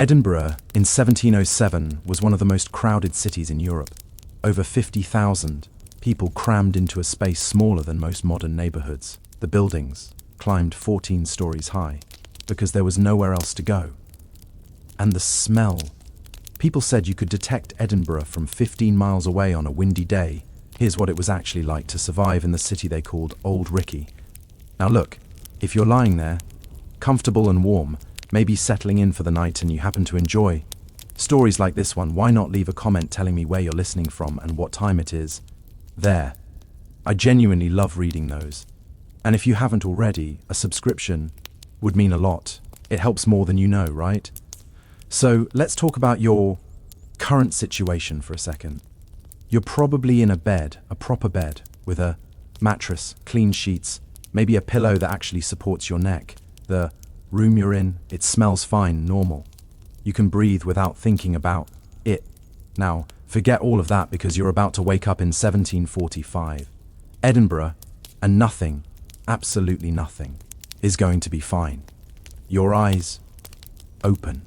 Edinburgh in 1707 was one of the most crowded cities in Europe. Over 50,000 people crammed into a space smaller than most modern neighborhoods. The buildings climbed 14 stories high because there was nowhere else to go. And the smell. People said you could detect Edinburgh from 15 miles away on a windy day. Here's what it was actually like to survive in the city they called Old Ricky. Now look, if you're lying there, comfortable and warm, maybe settling in for the night and you happen to enjoy stories like this one, why not leave a comment telling me where you're listening from and what time it is? There. I genuinely love reading those. And if you haven't already, a subscription would mean a lot. It helps more than you know, right? So let's talk about your current situation for a second. You're probably in a bed, a proper bed, with a mattress, clean sheets, maybe a pillow that actually supports your neck. The room you're in, it smells fine, normal. You can breathe without thinking about it. Now, forget all of that because you're about to wake up in 1745. Edinburgh, and nothing, absolutely nothing, is going to be fine. Your eyes open.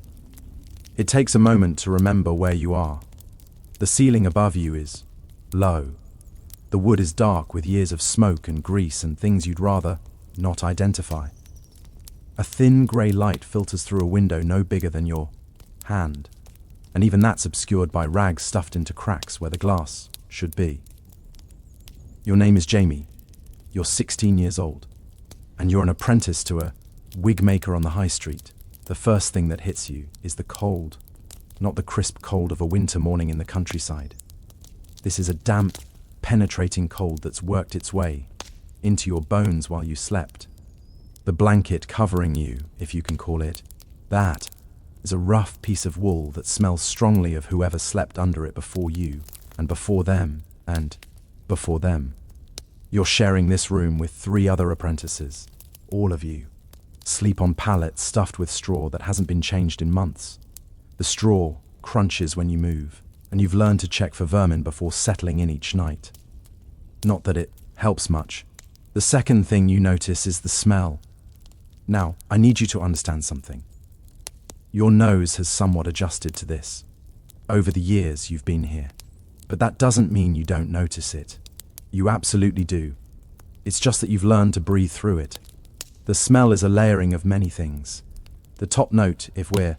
It takes a moment to remember where you are. The ceiling above you is low. The wood is dark with years of smoke and grease and things you'd rather not identify. A thin grey light filters through a window no bigger than your hand, and even that's obscured by rags stuffed into cracks where the glass should be. Your name is Jamie. You're 16 years old, and you're an apprentice to a wig maker on the high street. The first thing that hits you is the cold, not the crisp cold of a winter morning in the countryside. This is a damp, penetrating cold that's worked its way into your bones while you slept. The blanket covering you, if you can call it that, is a rough piece of wool that smells strongly of whoever slept under it before you, and before them, and before them. You're sharing this room with 3 other apprentices. All of you sleep on pallets stuffed with straw that hasn't been changed in months. The straw crunches when you move, and you've learned to check for vermin before settling in each night. Not that it helps much. The second thing you notice is the smell. Now, I need you to understand something. Your nose has somewhat adjusted to this. Over the years you've been here. But that doesn't mean you don't notice it. You absolutely do. It's just that you've learned to breathe through it. The smell is a layering of many things. The top note, if we're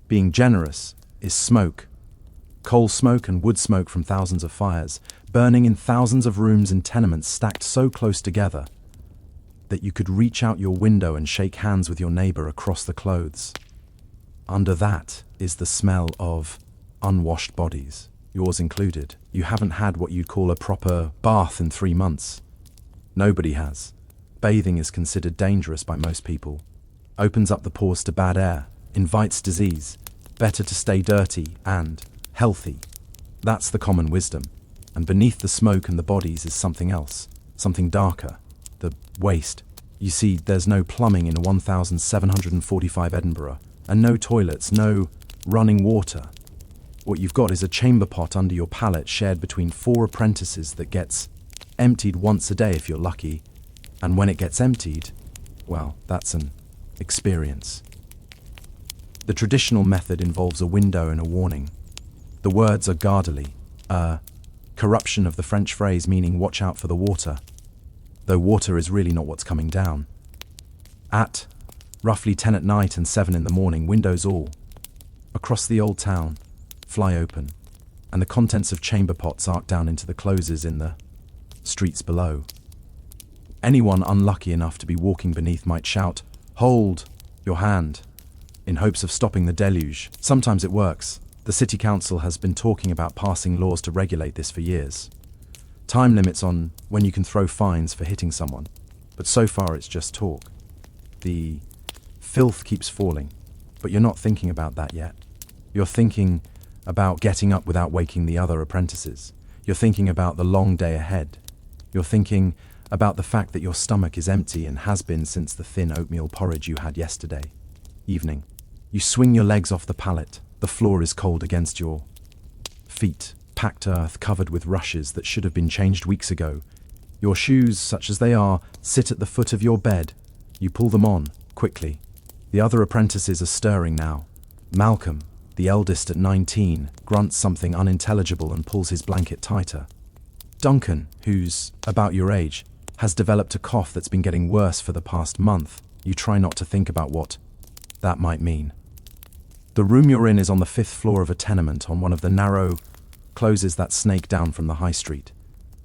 being generous, is smoke. Coal smoke and wood smoke from thousands of fires, burning in thousands of rooms and tenements stacked so close together that you could reach out your window and shake hands with your neighbor across the clothes. Under that is the smell of unwashed bodies, yours included. You haven't had what you'd call a proper bath in 3 months. Nobody has. Bathing is considered dangerous by most people. Opens up the pores to bad air, invites disease. Better to stay dirty and healthy. That's the common wisdom. And beneath the smoke and the bodies is something else, something darker, the waste. You see, there's no plumbing in 1745 Edinburgh, and no toilets, no running water. What you've got is a chamber pot under your pallet shared between 4 apprentices that gets emptied once a day if you're lucky. And when it gets emptied, well, that's an experience. The traditional method involves a window and a warning. The words are guardedly, a corruption of the French phrase meaning watch out for the water, though water is really not what's coming down. At roughly 10 at night and 7 in the morning, windows all across the old town fly open, and the contents of chamber pots arc down into the closes in the streets below. Anyone unlucky enough to be walking beneath might shout, "Hold your hand," in hopes of stopping the deluge. Sometimes it works. The city council has been talking about passing laws to regulate this for years. Time limits on when you can throw fines for hitting someone, but so far it's just talk. The filth keeps falling, but you're not thinking about that yet. You're thinking about getting up without waking the other apprentices. You're thinking about the long day ahead. You're thinking about the fact that your stomach is empty and has been since the thin oatmeal porridge you had yesterday evening. You swing your legs off the pallet. The floor is cold against your feet, packed earth covered with rushes that should have been changed weeks ago. Your shoes, such as they are, sit at the foot of your bed. You pull them on, quickly. The other apprentices are stirring now. Malcolm, the eldest at 19, grunts something unintelligible and pulls his blanket tighter. Duncan, who's about your age, has developed a cough that's been getting worse for the past month. You try not to think about what that might mean. The room you're in is on the 5th floor of a tenement on one of the narrow closes that snake down from the high street.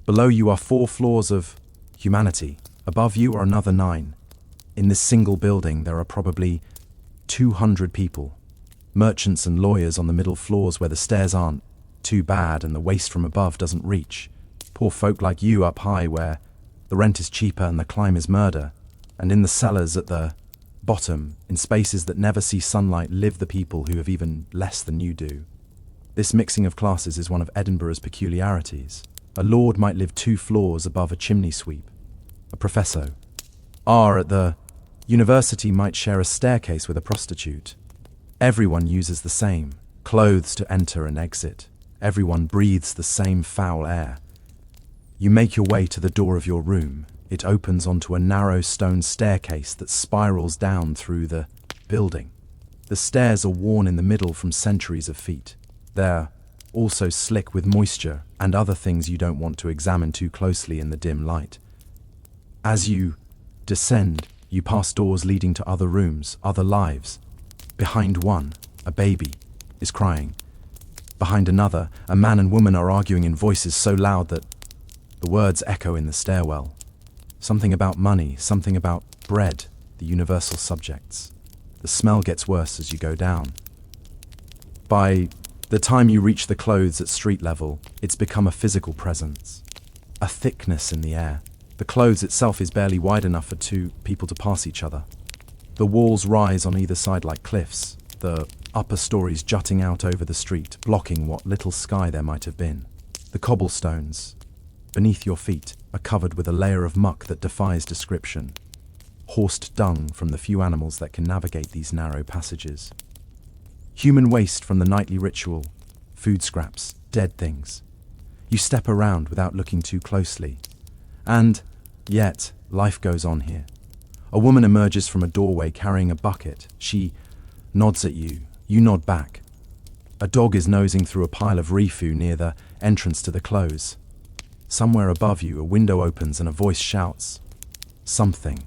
Below you are 4 floors of humanity. Above you are another 9. In this single building, there are probably 200 people. Merchants and lawyers on the middle floors where the stairs aren't too bad and the waste from above doesn't reach. Poor folk like you up high where the rent is cheaper and the climb is murder. And in the cellars at the bottom, in spaces that never see sunlight, live the people who have even less than you do. This mixing of classes is one of Edinburgh's peculiarities. A lord might live 2 floors above a chimney sweep. A professor at the university might share a staircase with a prostitute. Everyone uses the same clothes to enter and exit. Everyone breathes the same foul air. You make your way to the door of your room. It opens onto a narrow stone staircase that spirals down through the building. The stairs are worn in the middle from centuries of feet. They're also slick with moisture and other things you don't want to examine too closely in the dim light. As you descend, you pass doors leading to other rooms, other lives. Behind one, a baby is crying. Behind another, a man and woman are arguing in voices so loud that the words echo in the stairwell. Something about money, something about bread, the universal subjects. The smell gets worse as you go down. By the time you reach the clothes at street level, it's become a physical presence, a thickness in the air. The clothes itself is barely wide enough for 2 people to pass each other. The walls rise on either side like cliffs, the upper stories jutting out over the street, blocking what little sky there might have been. The cobblestones beneath your feet are covered with a layer of muck that defies description. Horsed dung from the few animals that can navigate these narrow passages. Human waste from the nightly ritual, food scraps, dead things. You step around without looking too closely. And yet, life goes on here. A woman emerges from a doorway carrying a bucket. She nods at you. You nod back. A dog is nosing through a pile of refuse near the entrance to the close. Somewhere above you, a window opens and a voice shouts something.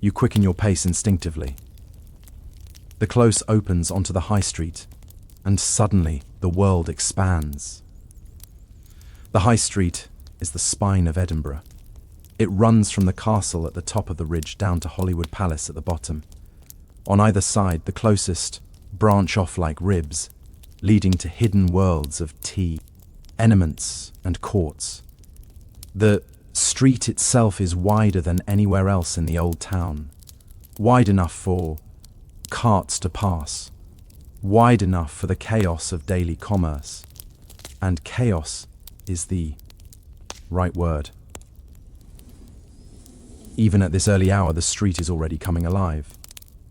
You quicken your pace instinctively. The close opens onto the high street, and suddenly the world expands. The high street is the spine of Edinburgh. It runs from the castle at the top of the ridge down to Hollywood Palace at the bottom. On either side, the closest branch off like ribs, leading to hidden worlds of tea, tenements, and courts. The street itself is wider than anywhere else in the old town, wide enough for carts to pass, wide enough for the chaos of daily commerce. And chaos is the right word. Even at this early hour, the street is already coming alive.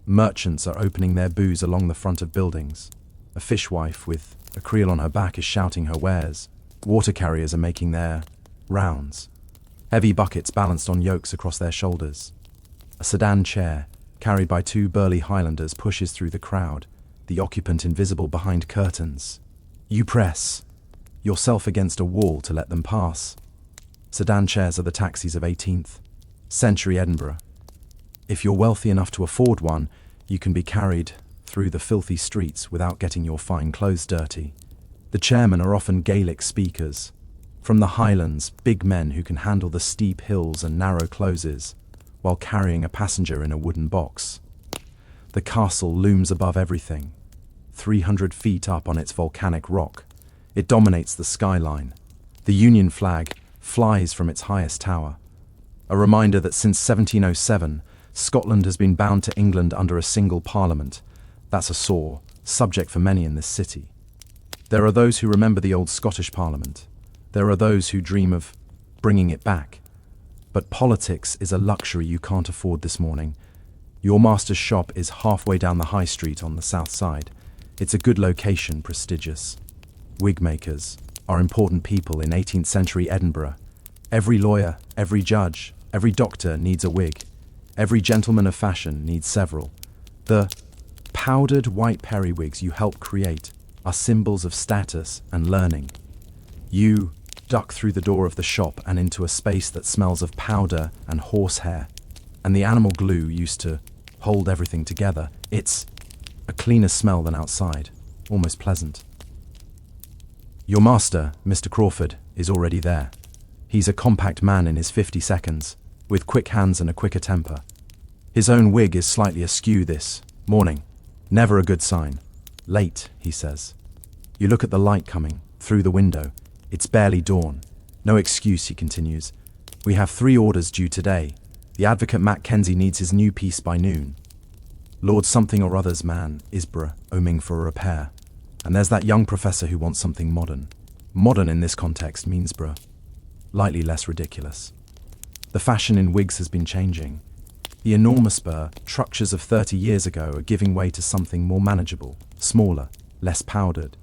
Merchants are opening their booths along the front of buildings. A fishwife with a creel on her back is shouting her wares. Water carriers are making their rounds. Heavy buckets balanced on yokes across their shoulders. A sedan chair, carried by 2 burly Highlanders, pushes through the crowd, the occupant invisible behind curtains. You press yourself against a wall to let them pass. Sedan chairs are the taxis of 18th century Edinburgh. If you're wealthy enough to afford one, you can be carried through the filthy streets without getting your fine clothes dirty. The chairmen are often Gaelic speakers. From the Highlands, big men who can handle the steep hills and narrow closes, while carrying a passenger in a wooden box. The castle looms above everything, 300 feet up on its volcanic rock. It dominates the skyline. The Union flag flies from its highest tower, a reminder that since 1707, Scotland has been bound to England under a single parliament. That's a sore subject for many in this city. There are those who remember the old Scottish Parliament. There are those who dream of bringing it back. But politics is a luxury you can't afford this morning. Your master's shop is halfway down the high street on the south side. It's a good location, prestigious. Wig makers are important people in 18th century Edinburgh. Every lawyer, every judge, every doctor needs a wig. Every gentleman of fashion needs several. The powdered white periwigs you help create are symbols of status and learning. You duck through the door of the shop and into a space that smells of powder and horsehair, and the animal glue used to hold everything together. It's a cleaner smell than outside, almost pleasant. Your master, Mr. Crawford, is already there. He's a compact man in his 52nds, with quick hands and a quicker temper. His own wig is slightly askew this morning. Never a good sign. Late, he says. You look at the light coming through the window. It's barely dawn. No excuse, he continues. We have 3 orders due today. The advocate Mackenzie needs his new piece by noon. Lord something or other's man, Isborough, oming for a repair. And there's that young professor who wants something modern. Modern in this context means lightly less ridiculous. The fashion in wigs has been changing. The enormous tructures of 30 years ago are giving way to something more manageable, smaller, less powdered.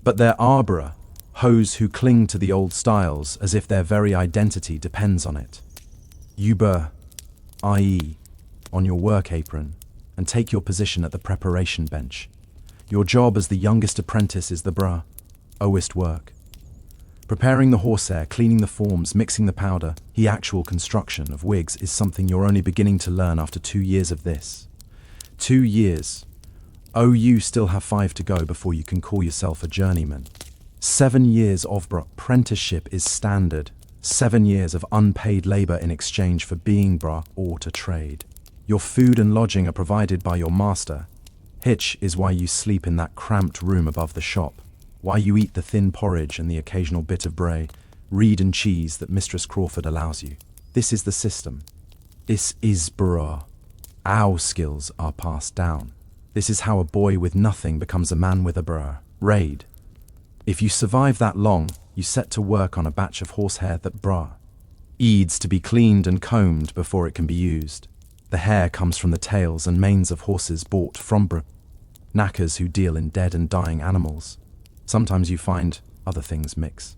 But there are hoes who cling to the old styles as if their very identity depends on it. You i.e., on your work apron, and take your position at the preparation bench. Your job as the youngest apprentice is the oest work. Preparing the horsehair, cleaning the forms, mixing the powder, the actual construction of wigs is something you're only beginning to learn after 2 years of this. 2 years. Oh, you still have 5 to go before you can call yourself a journeyman. 7 years of apprenticeship is standard. 7 years of unpaid labor in exchange for being or to trade. Your food and lodging are provided by your master. Hitch is why you sleep in that cramped room above the shop. Why you eat the thin porridge and the occasional bit of reed and cheese that Mistress Crawford allows you. This is the system. This is Our skills are passed down. This is how a boy with nothing becomes a man with a raid. If you survive that long, you set to work on a batch of horsehair that needs to be cleaned and combed before it can be used. The hair comes from the tails and manes of horses bought from knackers who deal in dead and dying animals. Sometimes you find other things mix.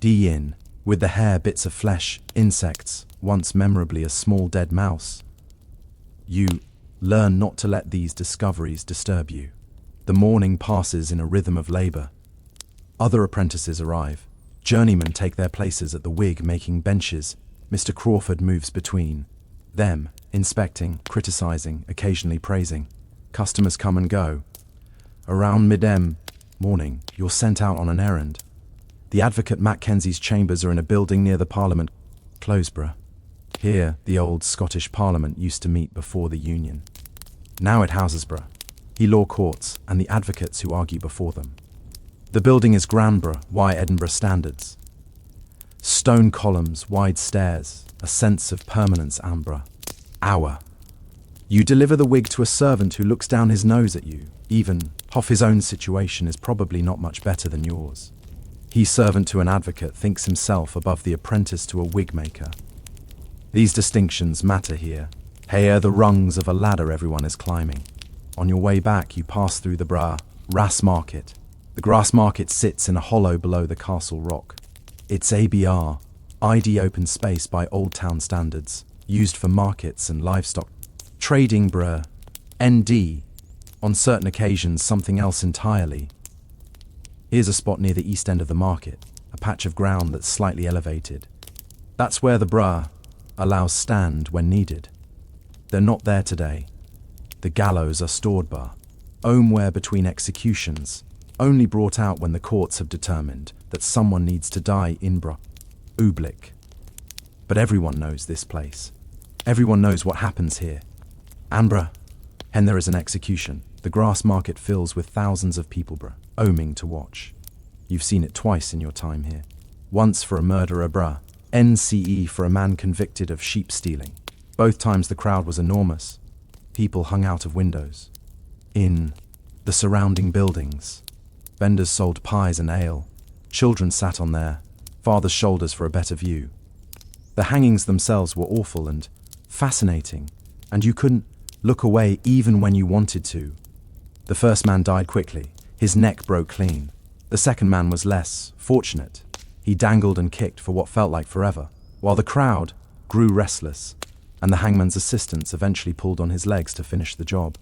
In with the hair, bits of flesh, insects, once memorably a small dead mouse. You learn not to let these discoveries disturb you. The morning passes in a rhythm of labor. Other apprentices arrive. Journeymen take their places at the wig-making benches. Mr. Crawford moves between them, inspecting, criticizing, occasionally praising. Customers come and go. Around morning, you're sent out on an errand. The advocate Mackenzie's chambers are in a building near the Parliament Closeborough. Here, the old Scottish Parliament used to meet before the Union. Now it houses the law courts and the advocates who argue before them. The building is Granborough, Edinburgh standards. Stone columns, wide stairs, a sense of permanence, hour. You deliver the wig to a servant who looks down his nose at you. Even his own situation is probably not much better than yours. He, servant to an advocate, thinks himself above the apprentice to a wig maker. These distinctions matter here. Here, the rungs of a ladder everyone is climbing. On your way back, you pass through the Grass Market. The Grass Market sits in a hollow below the Castle Rock. It's ID open space by Old Town standards, used for markets and livestock trading. ND, on certain occasions something else entirely. Here's a spot near the east end of the market, a patch of ground that's slightly elevated. That's where the allows stand when needed. They're not there today. The gallows are stored where between executions, only brought out when the courts have determined that someone needs to die in Ublik. But everyone knows this place. Everyone knows what happens here. And there is an execution. The Grass Market fills with thousands of people oming to watch. You've seen it twice in your time here. Once for a murderer NCE for a man convicted of sheep stealing. Both times the crowd was enormous. People hung out of windows. In the surrounding buildings, vendors sold pies and ale. Children sat on their father's shoulders for a better view. The hangings themselves were awful and fascinating, and you couldn't look away even when you wanted to. The first man died quickly. His neck broke clean. The second man was less fortunate. He dangled and kicked for what felt like forever, while the crowd grew restless, and the hangman's assistants eventually pulled on his legs to finish the job.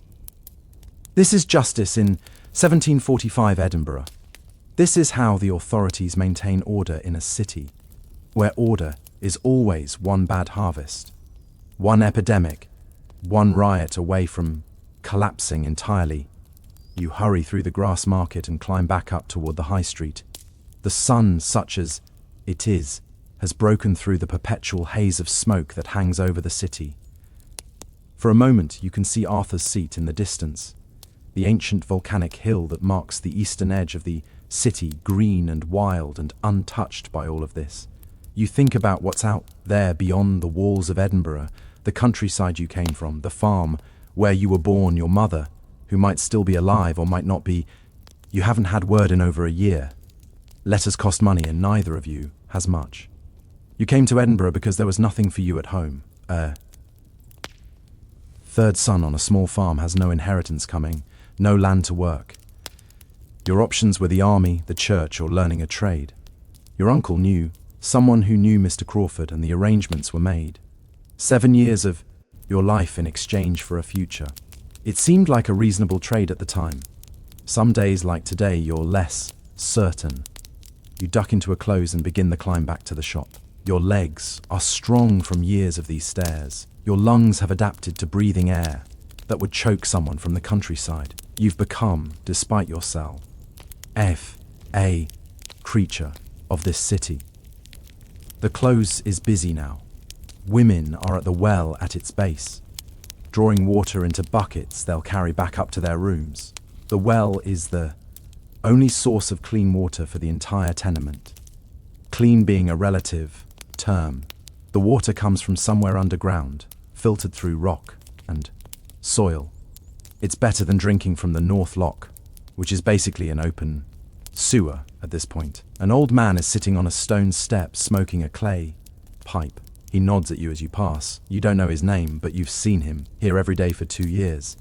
This is justice in 1745 Edinburgh. This is how the authorities maintain order in a city where order is always one bad harvest, one epidemic, one riot away from collapsing entirely. You hurry through the grass market and climb back up toward the high street. The sun, such as it is, has broken through the perpetual haze of smoke that hangs over the city. For a moment you can see Arthur's Seat in the distance, the ancient volcanic hill that marks the eastern edge of the city, green and wild and untouched by all of this. You think about what's out there beyond the walls of Edinburgh, the countryside you came from, the farm where you were born, your mother, who might still be alive or might not be. You haven't had word in over a year. Letters cost money and neither of you has much. You came to Edinburgh because there was nothing for you at home. Third son on a small farm has no inheritance coming, no land to work. Your options were the army, the church, or learning a trade. Your uncle knew someone who knew Mr. Crawford, and the arrangements were made. 7 years of your life in exchange for a future. It seemed like a reasonable trade at the time. Some days like today, you're less certain. You duck into a close and begin the climb back to the shop. Your legs are strong from years of these stairs. Your lungs have adapted to breathing air that would choke someone from the countryside. You've become, despite yourself, a creature of this city. The close is busy now. Women are at the well at its base, drawing water into buckets they'll carry back up to their rooms. The well is the only source of clean water for the entire tenement. Clean being a relative term. The water comes from somewhere underground, filtered through rock and soil. It's better than drinking from the North Loch, which is basically an open sewer at this point. An old man is sitting on a stone step smoking a clay pipe. He nods at you as you pass. You don't know his name, but you've seen him here every day for 2 years.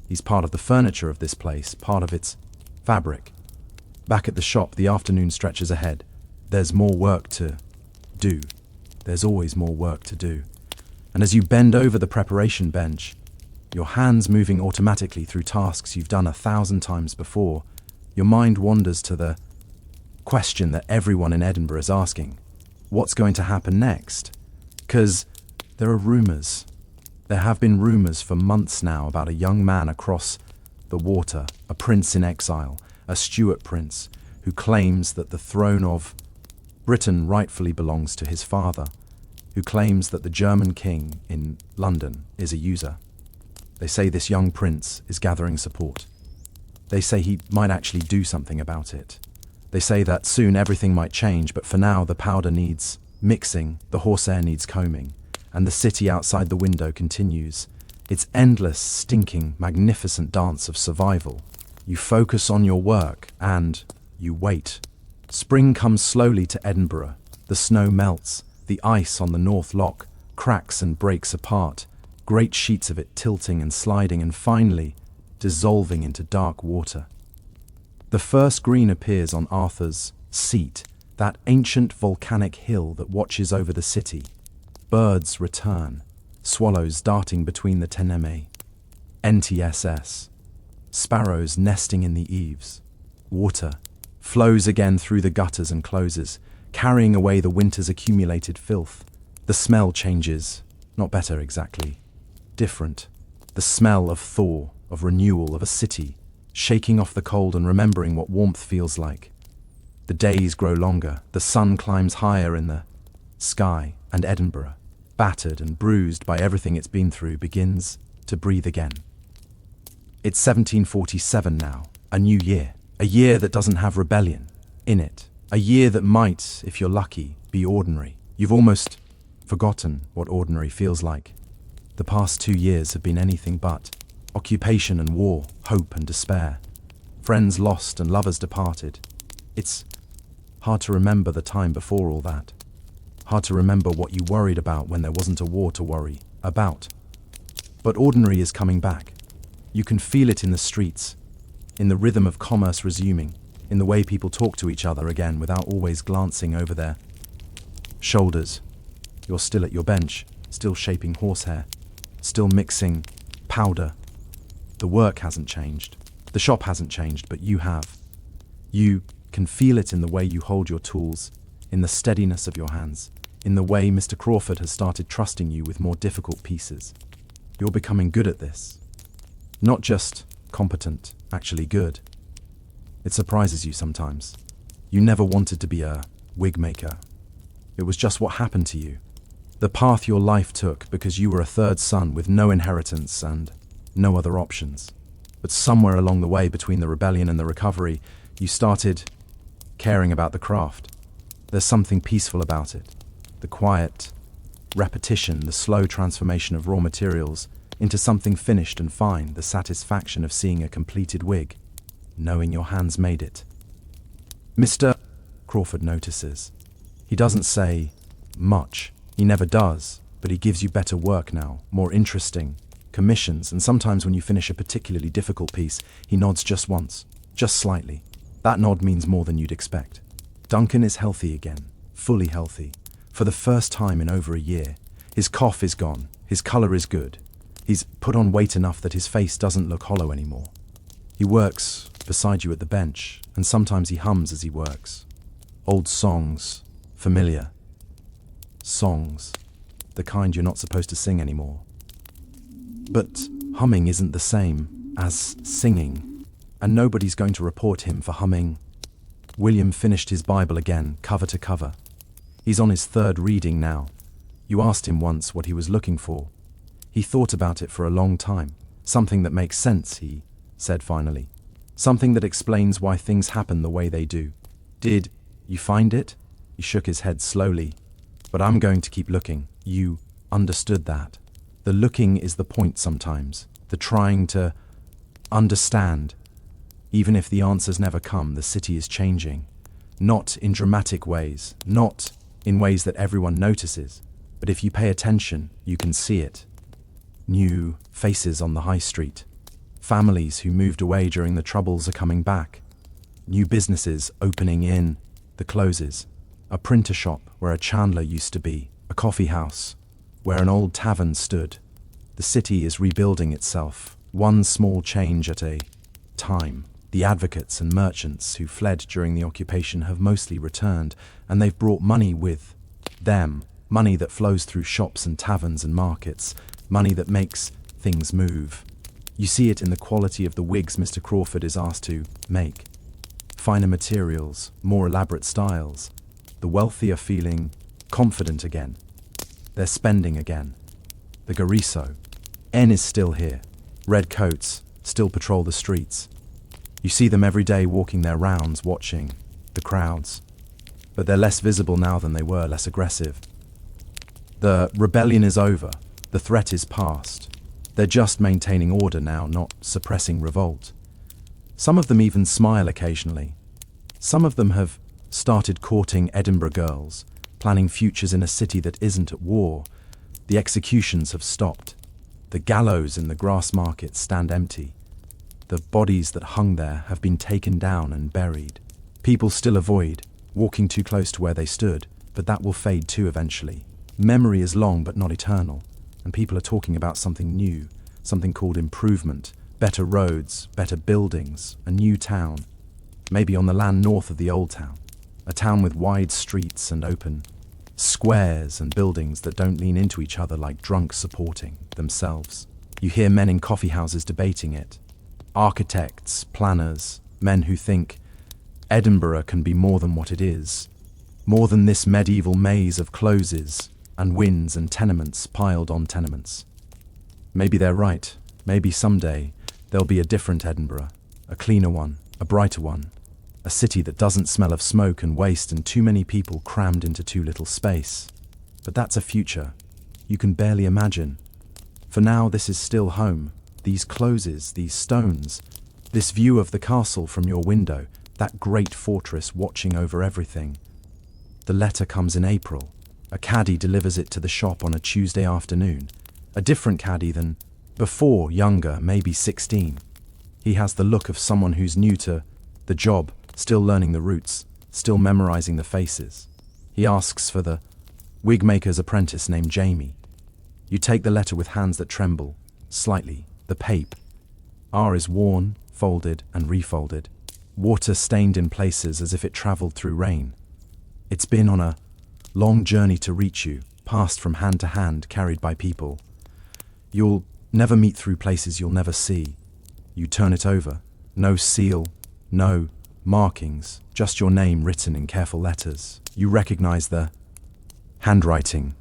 He's part of the furniture of this place, part of its fabric. Back at the shop, the afternoon stretches ahead. There's more work to do. There's always more work to do. And as you bend over the preparation bench, your hands moving automatically through tasks you've done 1,000 times before, your mind wanders to the question that everyone in Edinburgh is asking. What's going to happen next? Because there are rumours. There have been rumours for months now about a young man across the water, a prince in exile, a Stuart prince, who claims that the throne of Britain rightfully belongs to his father, who claims that the German king in London is a user. They say this young prince is gathering support. They say he might actually do something about it. They say that soon everything might change, but for now the powder needs mixing, the horsehair needs combing, and the city outside the window continues its endless, stinking, magnificent dance of survival. You focus on your work and you wait. Spring comes slowly to Edinburgh. The snow melts. The ice on the North Loch cracks and breaks apart, great sheets of it tilting and sliding and finally dissolving into dark water. The first green appears on Arthur's Seat, that ancient volcanic hill that watches over the city. Birds return, swallows darting between the teneme, NTSS, sparrows nesting in the eaves. Water flows again through the gutters and closes, carrying away the winter's accumulated filth. The smell changes, not better exactly, different. The smell of thaw, of renewal, of a city, shaking off the cold and remembering what warmth feels like. The days grow longer, the sun climbs higher in the sky, and Edinburgh, battered and bruised by everything it's been through, begins to breathe again. It's 1747 now, a new year, a year that doesn't have rebellion in it, a year that might, if you're lucky, be ordinary. You've almost forgotten what ordinary feels like. The past 2 years have been anything but occupation and war, hope and despair, friends lost and lovers departed. It's hard to remember the time before all that. Hard to remember what you worried about when there wasn't a war to worry about. But ordinary is coming back. You can feel it in the streets, in the rhythm of commerce resuming, in the way people talk to each other again without always glancing over their shoulders. You're still at your bench, still shaping horsehair, still mixing powder. The work hasn't changed. The shop hasn't changed, but you have. You can feel it in the way you hold your tools, in the steadiness of your hands, in the way Mr. Crawford has started trusting you with more difficult pieces. You're becoming good at this. Not just competent, actually good. It surprises you sometimes. You never wanted to be a wig maker. It was just what happened to you. The path your life took because you were a third son with no inheritance and no other options. But somewhere along the way between the rebellion and the recovery, you started caring about the craft. There's something peaceful about it. The quiet repetition, the slow transformation of raw materials into something finished and fine, the satisfaction of seeing a completed wig, knowing your hands made it. Mr. Crawford notices. He doesn't say much. He never does, but he gives you better work now, more interesting commissions, and sometimes when you finish a particularly difficult piece, he nods just once, just slightly. That nod means more than you'd expect. Duncan is healthy again, fully healthy, for the first time in over a year. His cough is gone, his colour is good. He's put on weight enough that his face doesn't look hollow anymore. He works beside you at the bench, and sometimes he hums as he works. Old songs, familiar songs, the kind you're not supposed to sing anymore. But humming isn't the same as singing, and nobody's going to report him for humming. William finished his Bible again, cover to cover. He's on his third reading now. You asked him once what he was looking for. He thought about it for a long time. Something that makes sense, he said finally. Something that explains why things happen the way they do. Did you find it? He shook his head slowly. But I'm going to keep looking. You understood that. The looking is the point sometimes. The trying to understand. Even if the answers never come, the city is changing. Not in dramatic ways, not in ways that everyone notices, but if you pay attention, you can see it. New faces on the high street. Families who moved away during the Troubles are coming back. New businesses opening in the closes. A printer shop where a chandler used to be. A coffee house where an old tavern stood. The city is rebuilding itself, one small change at a time. The advocates and merchants who fled during the occupation have mostly returned, and they've brought money with them. Money that flows through shops and taverns and markets. Money that makes things move. You see it in the quality of the wigs Mr. Crawford is asked to make. Finer materials, more elaborate styles. The wealthy are feeling confident again. They're spending again. The Gariso. N is still here. Red coats still patrol the streets. You see them every day walking their rounds, watching the crowds. But they're less visible now than they were, less aggressive. The rebellion is over. The threat is past. They're just maintaining order now, not suppressing revolt. Some of them even smile occasionally. Some of them have started courting Edinburgh girls, planning futures in a city that isn't at war. The executions have stopped. The gallows in the grass market stand empty. The bodies that hung there have been taken down and buried. People still avoid walking too close to where they stood, but that will fade too eventually. Memory is long but not eternal, and people are talking about something new, something called improvement, better roads, better buildings, a new town, maybe on the land north of the old town, a town with wide streets and open squares and buildings that don't lean into each other like drunks supporting themselves. You hear men in coffee houses debating it. Architects, planners, men who think Edinburgh can be more than what it is, more than this medieval maze of closes and wynds and tenements piled on tenements. Maybe they're right. Maybe someday there'll be a different Edinburgh, a cleaner one, a brighter one, a city that doesn't smell of smoke and waste and too many people crammed into too little space. But that's a future you can barely imagine. For now, this is still home. These closes, these stones, this view of the castle from your window, that great fortress watching over everything. The letter comes in April. A caddie delivers it to the shop on a Tuesday afternoon. A different caddie than before, younger, maybe 16. He has the look of someone who's new to the job, still learning the routes, still memorizing the faces. He asks for the wig maker's apprentice named Jamie. You take the letter with hands that tremble, slightly. The pape. R is worn, folded and refolded, water stained in places as if it traveled through rain. It's been on a long journey to reach you, passed from hand to hand, carried by people you'll never meet through places you'll never see. You turn it over. No seal, no markings, just your name written in careful letters. You recognize the handwriting.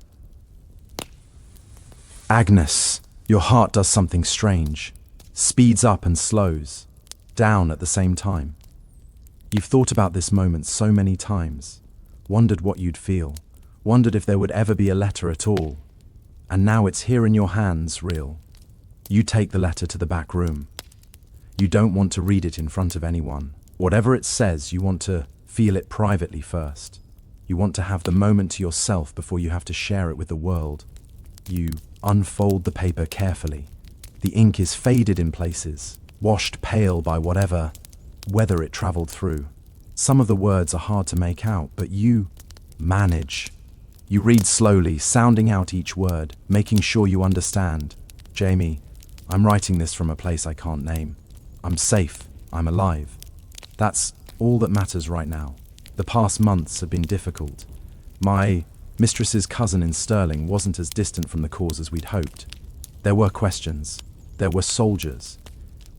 Agnes, your heart does something strange, speeds up and slows down at the same time. You've thought about this moment so many times, wondered what you'd feel, wondered if there would ever be a letter at all. And now it's here in your hands, real. You take the letter to the back room. You don't want to read it in front of anyone. Whatever it says, you want to feel it privately first. You want to have the moment to yourself before you have to share it with the world. You unfold the paper carefully. The ink is faded in places, washed pale by whatever weather it traveled through. Some of the words are hard to make out, but you manage. You read slowly, sounding out each word, making sure you understand. Jamie, I'm writing this from a place I can't name. I'm safe. I'm alive. That's all that matters right now. The past months have been difficult. My mistress's cousin in Stirling wasn't as distant from the cause as we'd hoped. There were questions. There were soldiers.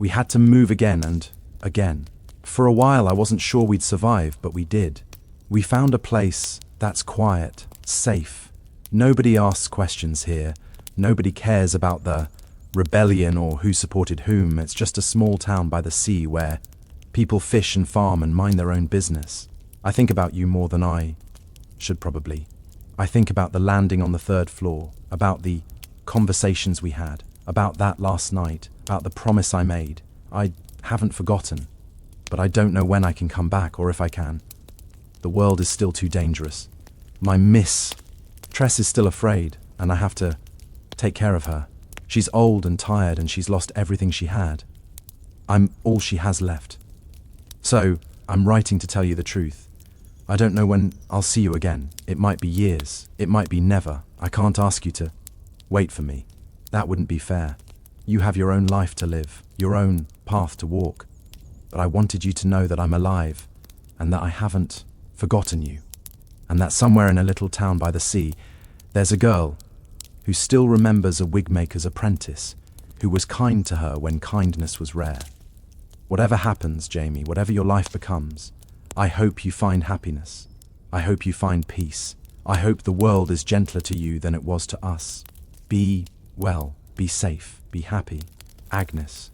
We had to move again and again. For a while I wasn't sure we'd survive, but we did. We found a place that's quiet, safe. Nobody asks questions here. Nobody cares about the rebellion or who supported whom. It's just a small town by the sea where people fish and farm and mind their own business. I think about you more than I should probably. I think about the landing on the 3rd floor, about the conversations we had, about that last night, about the promise I made. I haven't forgotten, but I don't know when I can come back or if I can. The world is still too dangerous. My miss Tress is still afraid, and I have to take care of her. She's old and tired, and she's lost everything she had. I'm all she has left. So, I'm writing to tell you the truth. I don't know when I'll see you again. It might be years. It might be never. I can't ask you to wait for me. That wouldn't be fair. You have your own life to live, your own path to walk. But I wanted you to know that I'm alive, and that I haven't forgotten you. And that somewhere in a little town by the sea, there's a girl who still remembers a wigmaker's apprentice, who was kind to her when kindness was rare. Whatever happens, Jamie, whatever your life becomes, I hope you find happiness. I hope you find peace. I hope the world is gentler to you than it was to us. Be well, be safe, be happy. Agnes.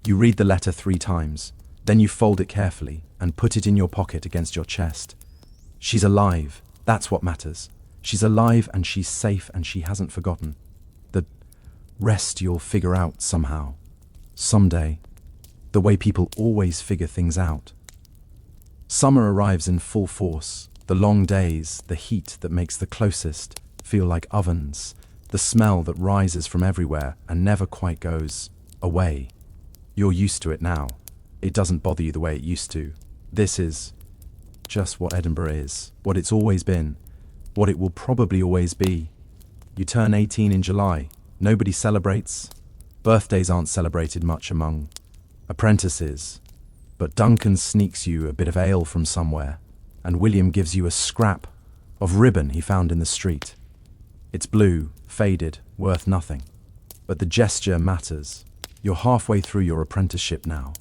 You read the letter 3 times, then you fold it carefully and put it in your pocket against your chest. She's alive. That's what matters. She's alive and she's safe and she hasn't forgotten. The rest you'll figure out somehow. Someday. The way people always figure things out. Summer arrives in full force. The long days, the heat that makes the closest feel like ovens, the smell that rises from everywhere and never quite goes away. You're used to it now. It doesn't bother you the way it used to. This is just what Edinburgh is, what it's always been, what it will probably always be. You turn 18 in July. Nobody celebrates. Birthdays aren't celebrated much among apprentices. But Duncan sneaks you a bit of ale from somewhere, and William gives you a scrap of ribbon he found in the street. It's blue, faded, worth nothing. But the gesture matters. You're halfway through your apprenticeship now.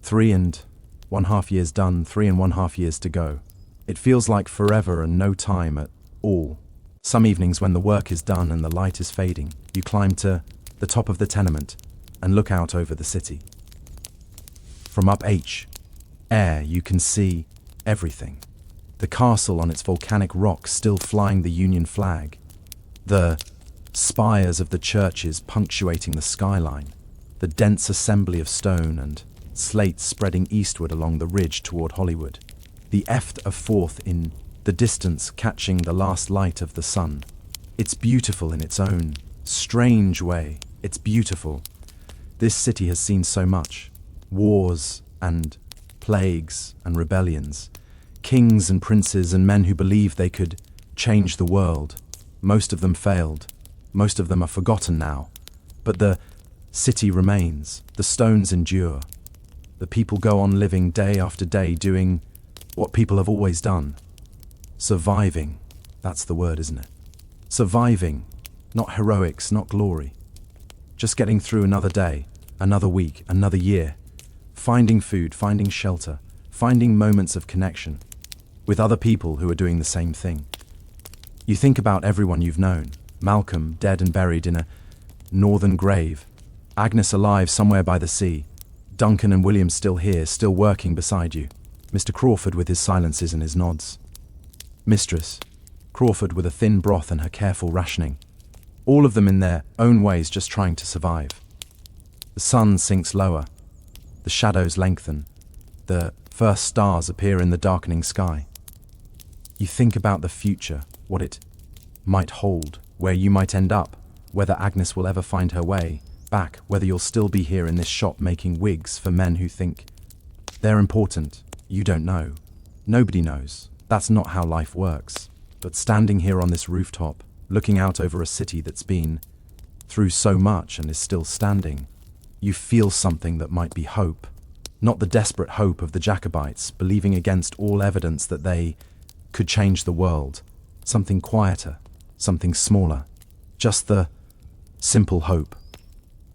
3.5 years done, 3.5 years to go. It feels like forever and no time at all. Some evenings when the work is done and the light is fading, you climb to the top of the tenement and look out over the city. From up air, you can see everything. The castle on its volcanic rock still flying the Union flag. The spires of the churches punctuating the skyline. The dense assembly of stone and slate spreading eastward along the ridge toward Hollywood. The Eft of Forth in the distance catching the last light of the sun. It's beautiful in its own strange way. It's beautiful. This city has seen so much. Wars and plagues and rebellions. Kings and princes and men who believed they could change the world. Most of them failed. Most of them are forgotten now. But the city remains. The stones endure. The people go on living day after day, doing what people have always done. Surviving. That's the word, isn't it? Surviving. Not heroics, not glory. Just getting through another day, another week, another year. Finding food, finding shelter, finding moments of connection with other people who are doing the same thing. You think about everyone you've known. Malcolm, dead and buried in a northern grave. Agnes alive somewhere by the sea. Duncan and William still here, still working beside you. Mr. Crawford with his silences and his nods. Mistress Crawford with a thin broth and her careful rationing. All of them in their own ways just trying to survive. The sun sinks lower. The shadows lengthen. The first stars appear in the darkening sky. You think about the future, what it might hold, where you might end up, whether Agnes will ever find her way back, whether you'll still be here in this shop making wigs for men who think they're important. You don't know. Nobody knows. That's not how life works. But standing here on this rooftop, looking out over a city that's been through so much and is still standing, you feel something that might be hope. Not the desperate hope of the Jacobites, believing against all evidence that they could change the world. Something quieter, something smaller. Just the simple hope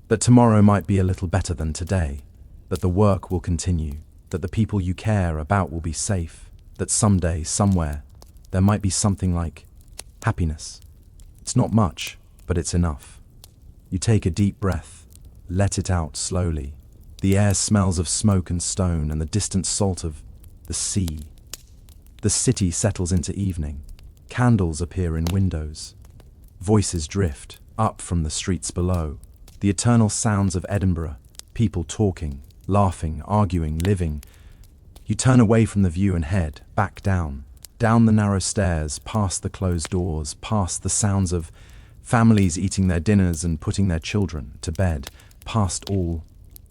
that tomorrow might be a little better than today, that the work will continue, that the people you care about will be safe, that someday, somewhere, there might be something like happiness. It's not much, but it's enough. You take a deep breath, let it out slowly. The air smells of smoke and stone and the distant salt of the sea. The city settles into evening. Candles appear in windows. Voices drift up from the streets below. The eternal sounds of Edinburgh, people talking, laughing, arguing, living. You turn away from the view and head back down the narrow stairs, past the closed doors, past the sounds of families eating their dinners and putting their children to bed, past all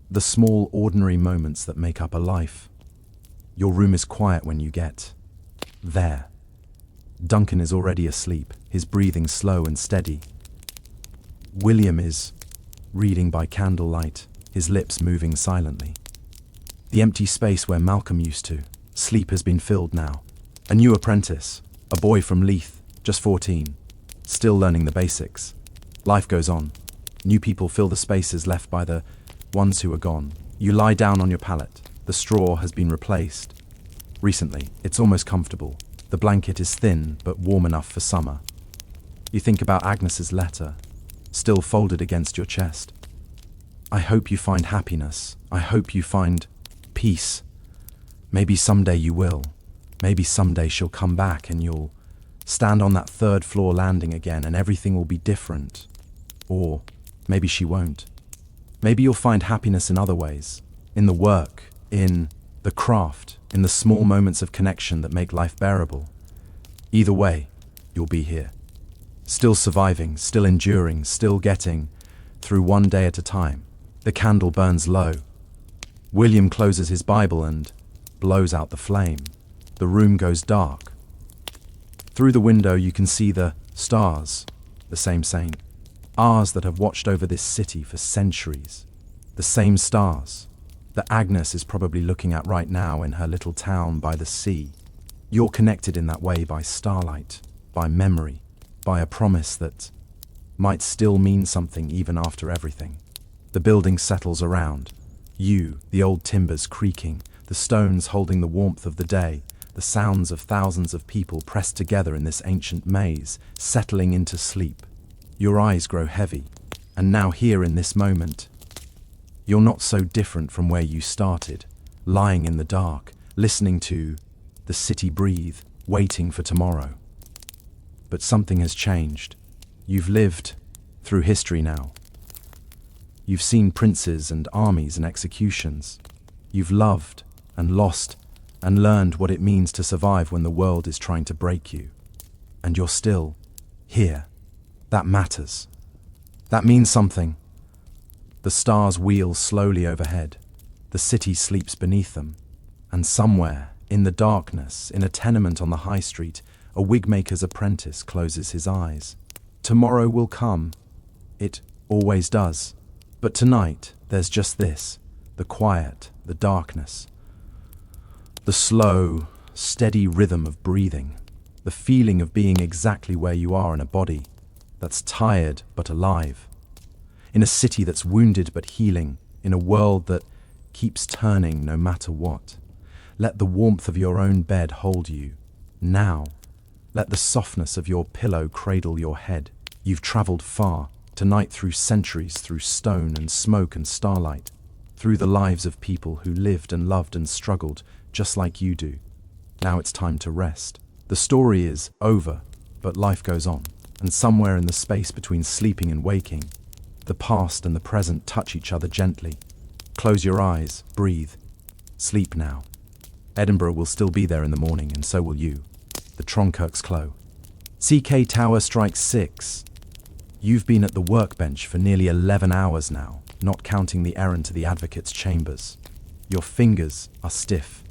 the small, ordinary moments that make up a life. Your room is quiet when you get there. Duncan is already asleep, his breathing slow and steady. William is reading by candlelight, his lips moving silently. The empty space where Malcolm used to sleep has been filled now. A new apprentice, a boy from Leith, just 14, still learning the basics. Life goes on. New people fill the spaces left by the ones who are gone. You lie down on your pallet. The straw has been replaced. Recently, it's almost comfortable. The blanket is thin, but warm enough for summer. You think about Agnes's letter, still folded against your chest. I hope you find happiness. I hope you find peace. Maybe someday you will. Maybe someday she'll come back and you'll stand on that third floor landing again and everything will be different. Or maybe she won't. Maybe you'll find happiness in other ways. In the work, in the craft, in the small moments of connection that make life bearable. Either way, you'll be here. Still surviving, still enduring, still getting through one day at a time. The candle burns low. William closes his Bible and blows out the flame. The room goes dark. Through the window you can see the stars, the same saint. Ours that have watched over this city for centuries. The same stars that Agnes is probably looking at right now in her little town by the sea. You're connected in that way by starlight, by memory, by a promise that might still mean something even after everything. The building settles around. You, the old timbers creaking, the stones holding the warmth of the day, the sounds of thousands of people pressed together in this ancient maze, settling into sleep. Your eyes grow heavy, and now here in this moment, you're not so different from where you started, lying in the dark, listening to the city breathe, waiting for tomorrow. But something has changed. You've lived through history now. You've seen princes and armies and executions. You've loved and lost and learned what it means to survive when the world is trying to break you. And you're still here. That matters. That means something. The stars wheel slowly overhead. The city sleeps beneath them. And somewhere, in the darkness, in a tenement on the high street, a wigmaker's apprentice closes his eyes. Tomorrow will come. It always does. But tonight, there's just this. the quiet, the darkness, the slow, steady rhythm of breathing, the feeling of being exactly where you are in a body that's tired but alive, in a city that's wounded but healing, in a world that keeps turning no matter what. Let the warmth of your own bed hold you. Now, let the softness of your pillow cradle your head. You've traveled far, tonight through centuries, through stone and smoke and starlight, through the lives of people who lived and loved and struggled just like you do. Now it's time to rest. The story is over, but life goes on. And somewhere in the space between sleeping and waking, the past and the present touch each other gently. Close your eyes, breathe, sleep now. Edinburgh will still be there in the morning, and so will you. The Tronkirk's Clo. CK Tower strikes 6. You've been at the workbench for nearly 11 hours now, not counting the errand to the advocate's chambers. Your fingers are stiff.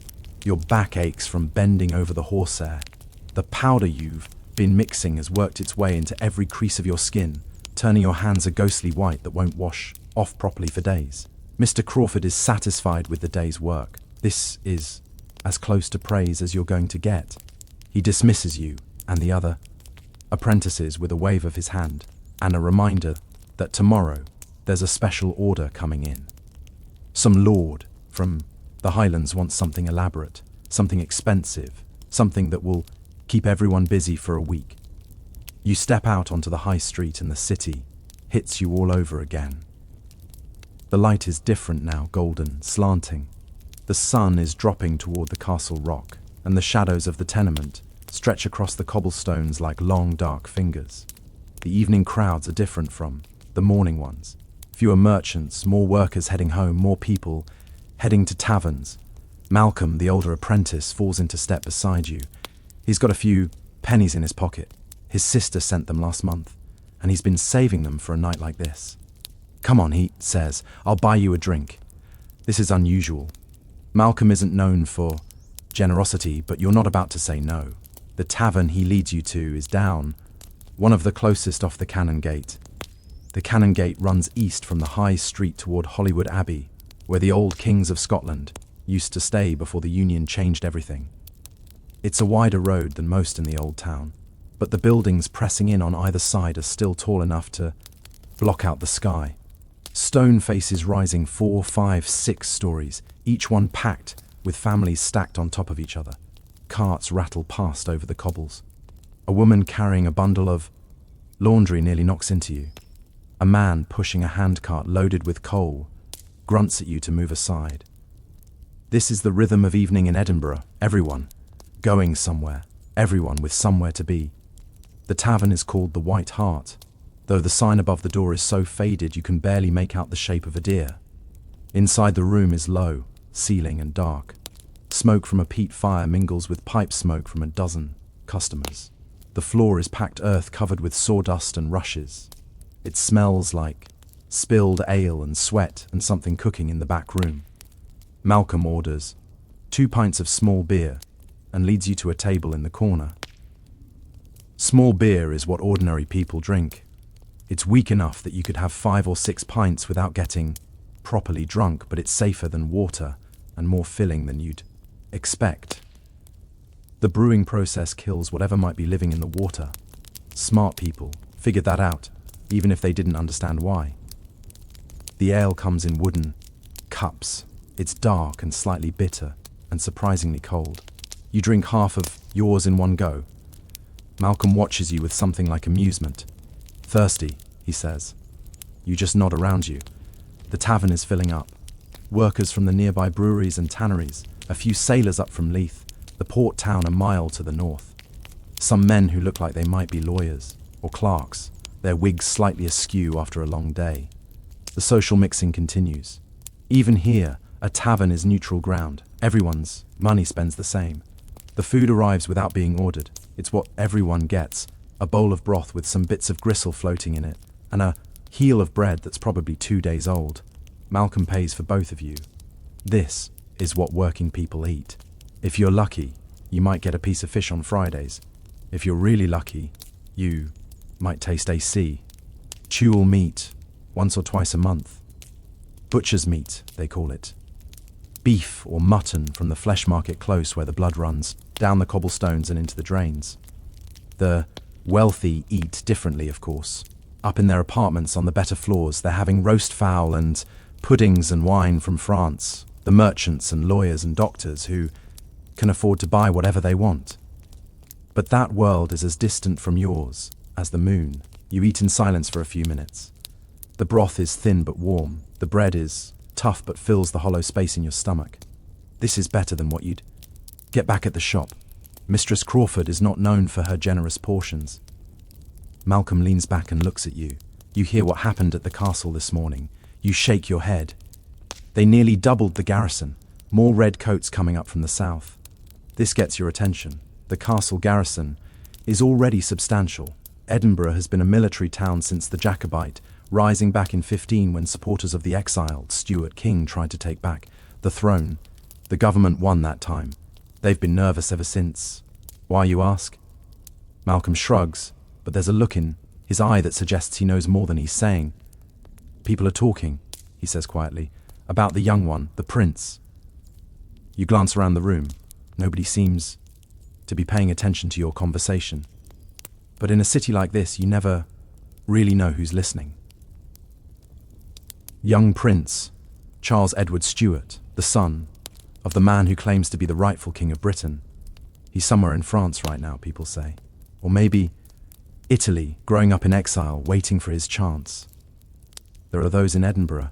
Your back aches from bending over the horsehair. The powder you've been mixing has worked its way into every crease of your skin, turning your hands a ghostly white that won't wash off properly for days. Mr. Crawford is satisfied with the day's work. This is as close to praise as you're going to get. He dismisses you and the other apprentices with a wave of his hand and a reminder that tomorrow there's a special order coming in. Some lord from the Highlands wants something elaborate, something expensive, something that will keep everyone busy for a week. You step out onto the high street and the city hits you all over again. The light is different now, golden, slanting. The sun is dropping toward the castle rock, and the shadows of the tenement stretch across the cobblestones like long, dark fingers. The evening crowds are different from the morning ones. Fewer merchants, more workers heading home, more people heading to taverns. Malcolm, the older apprentice, falls into step beside you. He's got a few pennies in his pocket. His sister sent them last month, and he's been saving them for a night like this. Come on, he says, I'll buy you a drink. This is unusual. Malcolm isn't known for generosity, but you're not about to say no. The tavern he leads you to is down, one of the closest off the Cannon Gate. The Cannon Gate runs east from the high street toward Holywood Abbey, where the old kings of Scotland used to stay before the Union changed everything. It's a wider road than most in the old town, but the buildings pressing in on either side are still tall enough to block out the sky. Stone faces rising 4, 5, 6 stories, each one packed with families stacked on top of each other. Carts rattle past over the cobbles. A woman carrying a bundle of laundry nearly knocks into you. A man pushing a handcart loaded with coal grunts at you to move aside. This is the rhythm of evening in Edinburgh. Everyone going somewhere, everyone with somewhere to be. The tavern is called the White Hart, though the sign above the door is so faded you can barely make out the shape of a deer. Inside the room is low, ceiling and dark. Smoke from a peat fire mingles with pipe smoke from a dozen customers. The floor is packed earth covered with sawdust and rushes. It smells like spilled ale and sweat and something cooking in the back room. Malcolm orders 2 pints of small beer and leads you to a table in the corner. Small beer is what ordinary people drink. It's weak enough that you could have 5 or 6 pints without getting properly drunk, but it's safer than water and more filling than you'd expect. The brewing process kills whatever might be living in the water. Smart people figured that out, even if they didn't understand why. The ale comes in wooden cups. It's dark and slightly bitter and surprisingly cold. You drink half of yours in one go. Malcolm watches you with something like amusement. Thirsty, he says. You just nod around you. The tavern is filling up. Workers from the nearby breweries and tanneries, a few sailors up from Leith, the port town a mile to the north. Some men who look like they might be lawyers or clerks, their wigs slightly askew after a long day. The social mixing continues. Even here, a tavern is neutral ground. Everyone's money spends the same. The food arrives without being ordered. It's what everyone gets, a bowl of broth with some bits of gristle floating in it, and a heel of bread that's probably 2 days old. Malcolm pays for both of you. This is what working people eat. If you're lucky, you might get a piece of fish on Fridays. If you're really lucky, you might taste AC. Chewel meat once or twice a month. Butcher's meat, they call it. Beef or mutton from the flesh market close where the blood runs, down the cobblestones and into the drains. The wealthy eat differently, of course. Up in their apartments on the better floors, they're having roast fowl and puddings and wine from France. The merchants and lawyers and doctors who can afford to buy whatever they want. But that world is as distant from yours as the moon. You eat in silence for a few minutes. The broth is thin but warm. The bread is tough but fills the hollow space in your stomach. This is better than what you'd get back at the shop. Mistress Crawford is not known for her generous portions. Malcolm leans back and looks at you. You hear what happened at the castle this morning. You shake your head. They nearly doubled the garrison. More red coats coming up from the south. This gets your attention. The castle garrison is already substantial. Edinburgh has been a military town since the Jacobite rising back in 15 when supporters of the exiled Stuart king tried to take back the throne. The government won that time. They've been nervous ever since. Why, you ask? Malcolm shrugs, but there's a look in his eye that suggests he knows more than he's saying. People are talking, he says quietly, about the young one, the prince. You glance around the room. Nobody seems to be paying attention to your conversation. But in a city like this, you never really know who's listening. Young Prince Charles Edward Stuart, the son of the man who claims to be the rightful king of Britain. He's somewhere in France right now, people say. Or maybe Italy, growing up in exile, waiting for his chance. There are those in Edinburgh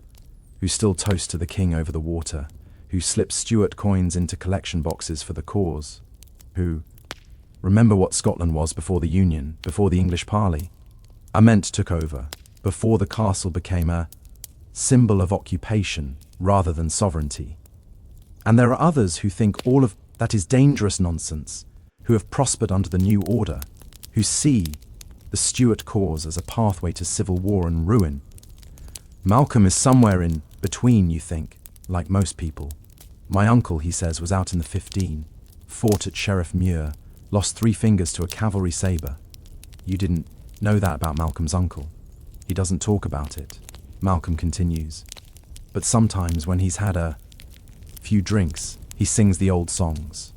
who still toast to the king over the water, who slip Stuart coins into collection boxes for the cause, who remember what Scotland was before the Union, before the English parley. Ament took over, before the castle became a symbol of occupation rather than sovereignty. And there are others who think all of that is dangerous nonsense, who have prospered under the new order, who see the Stuart cause as a pathway to civil war and ruin. Malcolm is somewhere in between, you think, like most people. My uncle, he says, was out in the 15, fought at Sheriff Muir, lost 3 fingers to a cavalry sabre. You didn't know that about Malcolm's uncle. He doesn't talk about it. Malcolm continues. But sometimes when he's had a few drinks, he sings the old songs.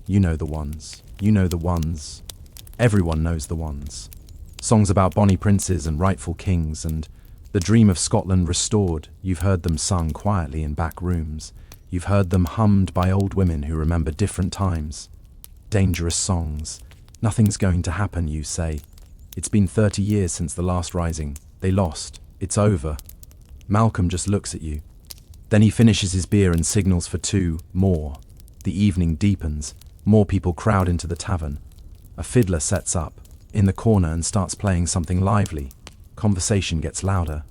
You know the ones. You know the ones. Everyone knows the ones. Songs about bonny princes and rightful kings and the dream of Scotland restored. You've heard them sung quietly in back rooms. You've heard them hummed by old women who remember different times. Dangerous songs. Nothing's going to happen, you say. It's been 30 years since the last rising. They lost. It's over. Malcolm just looks at you. Then he finishes his beer and signals for 2 more. The evening deepens. More people crowd into the tavern. A fiddler sets up in the corner and starts playing something lively. Conversation gets louder.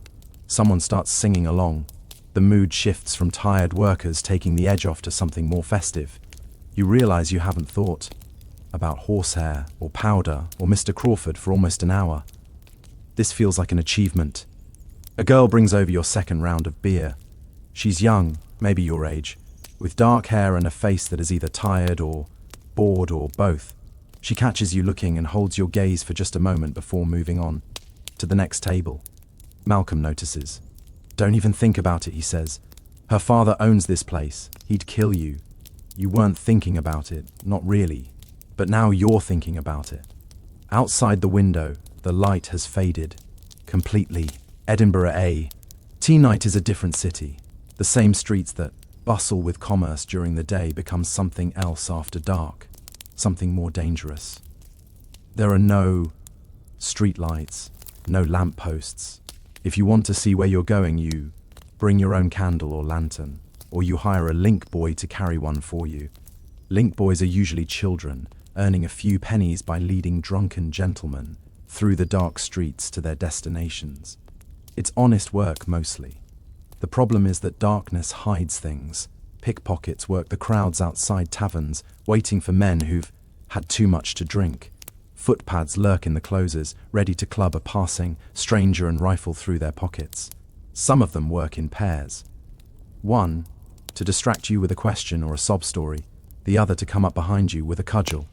Someone starts singing along. The mood shifts from tired workers taking the edge off to something more festive. You realize you haven't thought about horsehair or powder or Mr. Crawford for almost an hour. This feels like an achievement. A girl brings over your second round of beer. She's young, maybe your age, with dark hair and a face that is either tired or bored or both. She catches you looking and holds your gaze for just a moment before moving on to the next table. Malcolm notices. Don't even think about it, he says. Her father owns this place. He'd kill you. You weren't thinking about it, not really. But now you're thinking about it. Outside the window, the light has faded. Completely. Edinburgh A. Tea night is a different city. The same streets that bustle with commerce during the day become something else after dark. Something more dangerous. There are no street lights, no lamp posts. If you want to see where you're going, you bring your own candle or lantern, or you hire a link boy to carry one for you. Link boys are usually children, earning a few pennies by leading drunken gentlemen through the dark streets to their destinations. It's honest work, mostly. The problem is that darkness hides things. Pickpockets work the crowds outside taverns, waiting for men who've had too much to drink. Footpads lurk in the closes, ready to club a passing stranger and rifle through their pockets. Some of them work in pairs. One, to distract you with a question or a sob story. The other to come up behind you with a cudgel.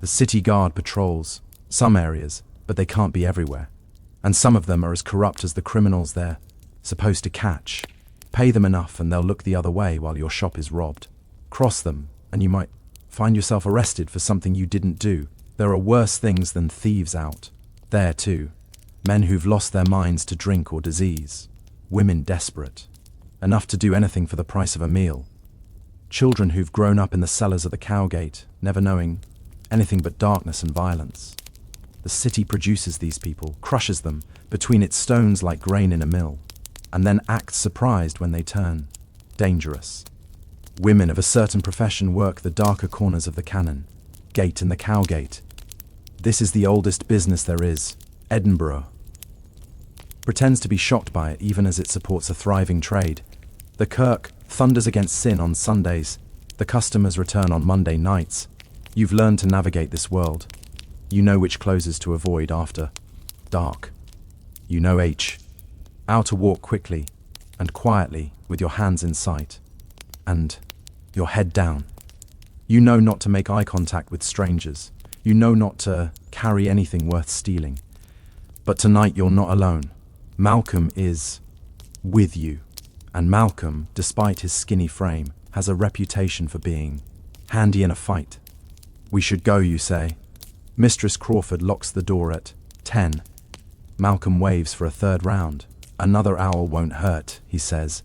The city guard patrols some areas, but they can't be everywhere. And some of them are as corrupt as the criminals they're supposed to catch. Pay them enough and they'll look the other way while your shop is robbed. Cross them and you might find yourself arrested for something you didn't do. There are worse things than thieves out there too. Men who've lost their minds to drink or disease. Women desperate. Enough to do anything for the price of a meal. Children who've grown up in the cellars of the Cowgate, never knowing anything but darkness and violence. The city produces these people, crushes them between its stones like grain in a mill, and then acts surprised when they turn dangerous. Women of a certain profession work the darker corners of the Cannon Gate and the Cowgate. This is the oldest business there is, Edinburgh. Pretends to be shocked by it even as it supports a thriving trade. The Kirk thunders against sin on Sundays. The customers return on Monday nights. You've learned to navigate this world. You know which closes to avoid after dark. You know how to walk quickly and quietly with your hands in sight and your head down. You know not to make eye contact with strangers. You know not to carry anything worth stealing. But tonight you're not alone. Malcolm is with you. And Malcolm, despite his skinny frame, has a reputation for being handy in a fight. We should go, you say. Mistress Crawford locks the door at 10. Malcolm waves for a third round. Another hour won't hurt, he says.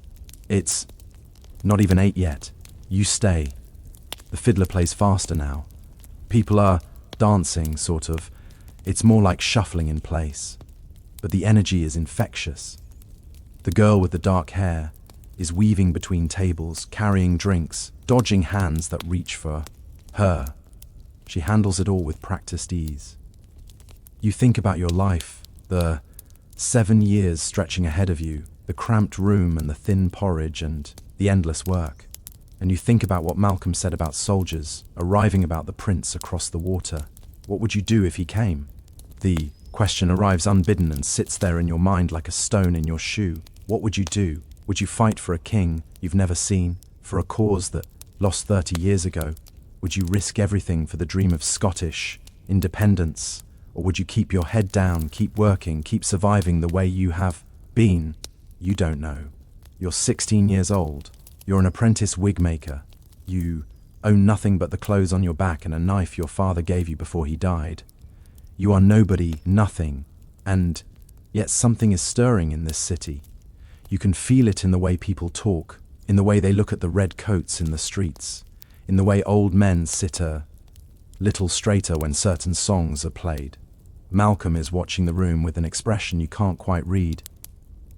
It's not even 8 yet. You stay. The fiddler plays faster now. People are dancing, sort of. It's more like shuffling in place. But the energy is infectious. The girl with the dark hair is weaving between tables, carrying drinks, dodging hands that reach for her. She handles it all with practiced ease. You think about your life, the 7 years stretching ahead of you, the cramped room and the thin porridge and the endless work. And you think about what Malcolm said about soldiers arriving about the prince across the water. What would you do if he came? The question arrives unbidden and sits there in your mind like a stone in your shoe. What would you do? Would you fight for a king you've never seen, for a cause that lost 30 years ago? Would you risk everything for the dream of Scottish independence? Or would you keep your head down, keep working, keep surviving the way you have been? You don't know. You're 16 years old. You're an apprentice wig maker. You own nothing but the clothes on your back and a knife your father gave you before he died. You are nobody, nothing, and yet something is stirring in this city. You can feel it in the way people talk, in the way they look at the red coats in the streets, in the way old men sit a little straighter when certain songs are played. Malcolm is watching the room with an expression you can't quite read.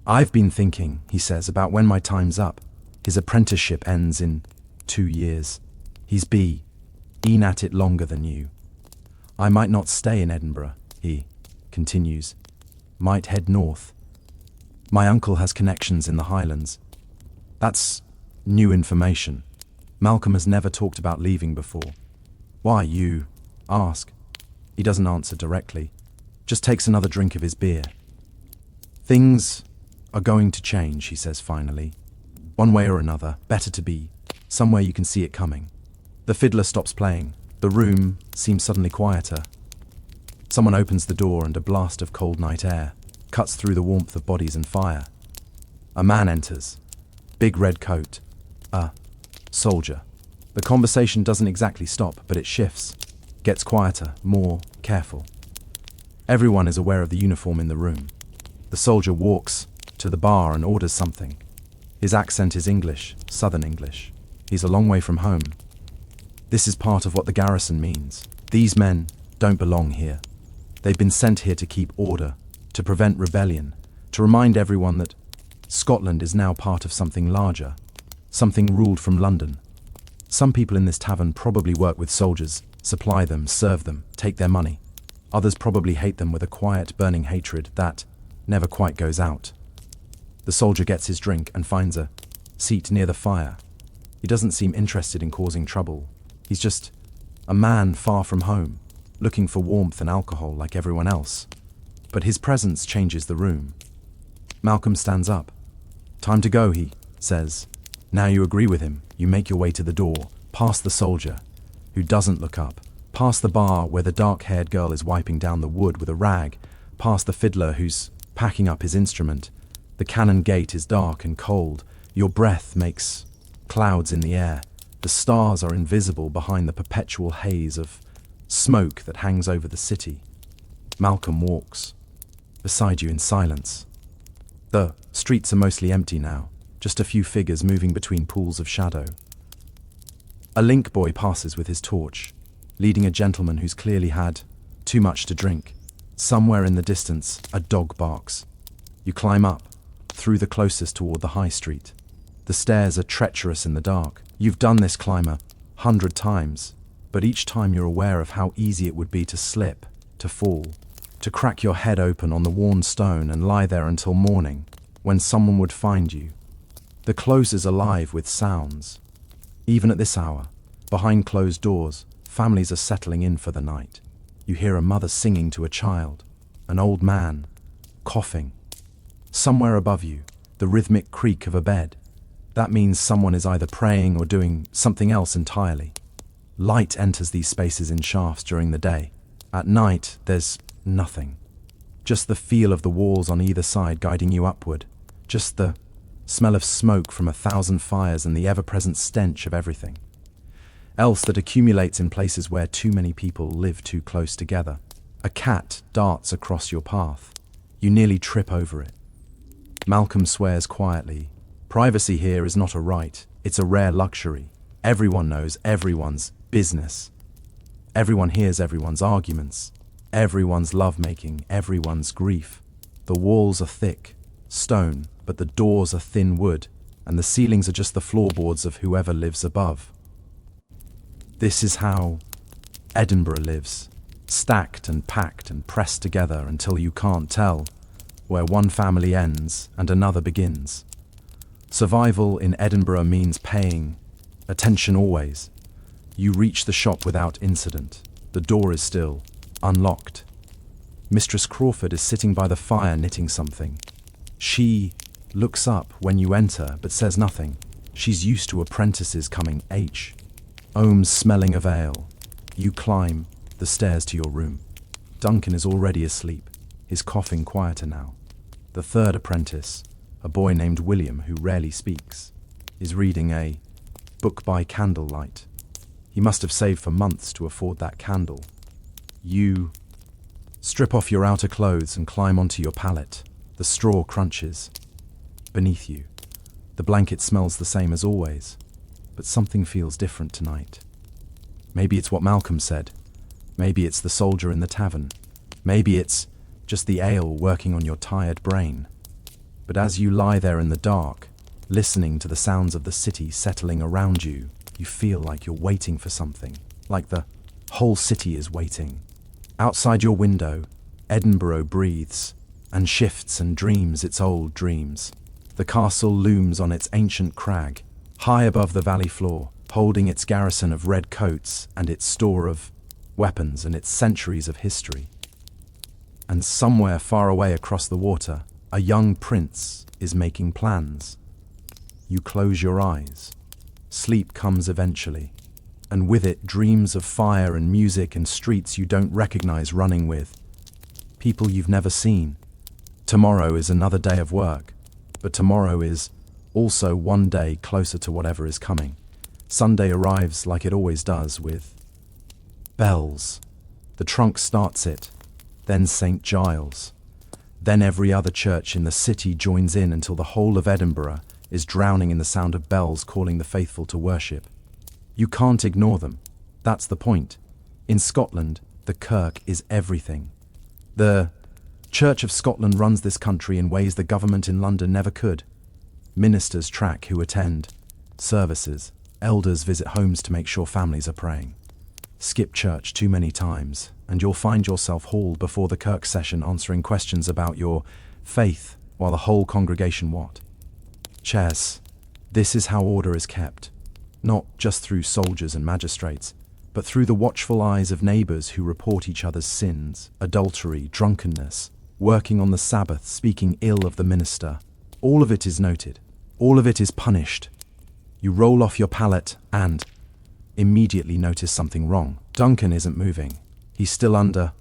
I've been thinking, he says, about when my time's up. His apprenticeship ends in 2 years. He's been at it longer than you. I might not stay in Edinburgh, he continues. Might head north. My uncle has connections in the Highlands. That's new information. Malcolm has never talked about leaving before. Why, you ask? He doesn't answer directly, just takes another drink of his beer. Things are going to change, he says finally. One way or another, better to be somewhere you can see it coming. The fiddler stops playing. The room seems suddenly quieter. Someone opens the door and a blast of cold night air cuts through the warmth of bodies and fire. A man enters. Big red coat. A soldier. The conversation doesn't exactly stop, but it shifts. Gets quieter, more careful. Everyone is aware of the uniform in the room. The soldier walks to the bar and orders something. His accent is English, Southern English. He's a long way from home. This is part of what the garrison means. These men don't belong here. They've been sent here to keep order, to prevent rebellion, to remind everyone that Scotland is now part of something larger, something ruled from London. Some people in this tavern probably work with soldiers, supply them, serve them, take their money. Others probably hate them with a quiet, burning hatred that never quite goes out. The soldier gets his drink and finds a seat near the fire. He doesn't seem interested in causing trouble. He's just a man far from home, looking for warmth and alcohol like everyone else. But his presence changes the room. Malcolm stands up. Time to go, he says. Now you agree with him. You make your way to the door, past the soldier, who doesn't look up, past the bar where the dark-haired girl is wiping down the wood with a rag, past the fiddler who's packing up his instrument. The Cannon Gate is dark and cold. Your breath makes clouds in the air. The stars are invisible behind the perpetual haze of smoke that hangs over the city. Malcolm walks beside you in silence. The streets are mostly empty now, just a few figures moving between pools of shadow. A link boy passes with his torch, leading a gentleman who's clearly had too much to drink. Somewhere in the distance, a dog barks. You climb up, through the closest toward the high street. The stairs are treacherous in the dark. You've done this climb 100 times, but each time you're aware of how easy it would be to slip, to fall, to crack your head open on the worn stone and lie there until morning, when someone would find you. The close is alive with sounds. Even at this hour, behind closed doors, families are settling in for the night. You hear a mother singing to a child, an old man coughing. Somewhere above you, the rhythmic creak of a bed. That means someone is either praying or doing something else entirely. Light enters these spaces in shafts during the day. At night, there's nothing. Just the feel of the walls on either side guiding you upward. Just the smell of smoke from 1,000 fires and the ever-present stench of everything else that accumulates in places where too many people live too close together. A cat darts across your path. You nearly trip over it. Malcolm swears quietly. Privacy here is not a right, it's a rare luxury. Everyone knows everyone's business. Everyone hears everyone's arguments, everyone's lovemaking, everyone's grief. The walls are thick, stone, but the doors are thin wood, and the ceilings are just the floorboards of whoever lives above. This is how Edinburgh lives, stacked and packed and pressed together until you can't tell where one family ends and another begins. Survival in Edinburgh means paying attention always. You reach the shop without incident. The door is still unlocked. Mistress Crawford is sitting by the fire knitting something. She looks up when you enter but says nothing. She's used to apprentices coming Ohms smelling of ale. You climb the stairs to your room. Duncan is already asleep, his coughing quieter now. The third apprentice, a boy named William who rarely speaks, is reading a book by candlelight. He must have saved for months to afford that candle. You strip off your outer clothes and climb onto your pallet. The straw crunches beneath you. The blanket smells the same as always, but something feels different tonight. Maybe it's what Malcolm said. Maybe it's the soldier in the tavern. Maybe it's just the ale working on your tired brain. But as you lie there in the dark, listening to the sounds of the city settling around you, you feel like you're waiting for something, like the whole city is waiting. Outside your window, Edinburgh breathes and shifts and dreams its old dreams. The castle looms on its ancient crag, high above the valley floor, holding its garrison of red coats and its store of weapons and its centuries of history. And somewhere far away across the water, a young prince is making plans. You close your eyes. Sleep comes eventually, and with it dreams of fire and music and streets you don't recognize running with people you've never seen. Tomorrow is another day of work, but tomorrow is also one day closer to whatever is coming. Sunday arrives like it always does, with bells. The trunk starts it, then St. Giles. Then every other church in the city joins in until the whole of Edinburgh is drowning in the sound of bells calling the faithful to worship. You can't ignore them. That's the point. In Scotland, the kirk is everything. The Church of Scotland runs this country in ways the government in London never could. Ministers track who attend services. Elders visit homes to make sure families are praying. Skip church too many times, and you'll find yourself hauled before the kirk session answering questions about your faith, while the whole congregation what? Chairs. This is how order is kept. Not just through soldiers and magistrates, but through the watchful eyes of neighbours who report each other's sins, adultery, drunkenness, working on the Sabbath, speaking ill of the minister. All of it is noted. All of it is punished. You roll off your pallet and immediately notice something wrong. Duncan isn't moving. He's still under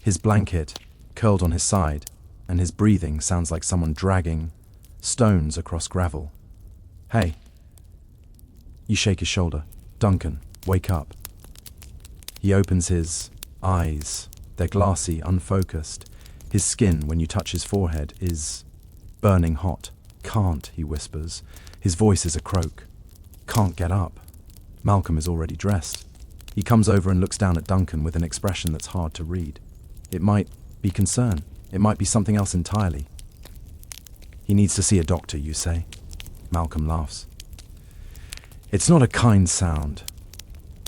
his blanket, curled on his side, and his breathing sounds like someone dragging stones across gravel. Hey. You shake his shoulder. Duncan, wake up. He opens his eyes. They're glassy, unfocused. His skin, when you touch his forehead, is burning hot. Can't, he whispers. His voice is a croak. Can't get up. Malcolm is already dressed. He comes over and looks down at Duncan with an expression that's hard to read. It might be concern. It might be something else entirely. He needs to see a doctor, you say? Malcolm laughs. It's not a kind sound.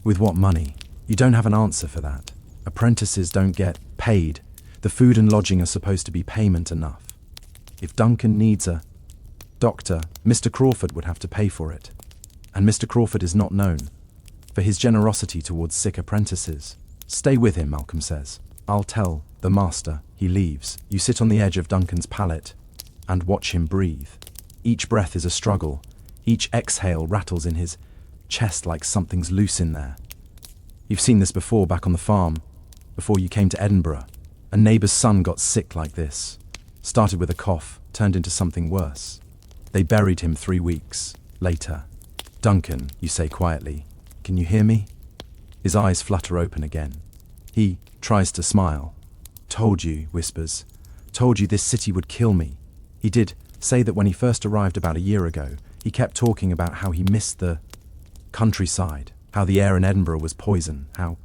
With what money? You don't have an answer for that. Apprentices don't get paid. The food and lodging are supposed to be payment enough. If Duncan needs a doctor, Mr. Crawford would have to pay for it. And Mr. Crawford is not known for his generosity towards sick apprentices. Stay with him, Malcolm says. I'll tell the master. He leaves. You sit on the edge of Duncan's pallet and watch him breathe. Each breath is a struggle. Each exhale rattles in his chest like something's loose in there. You've seen this before back on the farm, before you came to Edinburgh. A neighbour's son got sick like this. Started with a cough, turned into something worse. They buried him 3 weeks later. Duncan, you say quietly, can you hear me? His eyes flutter open again. He tries to smile. Told you, whispers. Told you this city would kill me. He did say that when he first arrived about a year ago, he kept talking about how he missed the countryside, how the air in Edinburgh was poison, how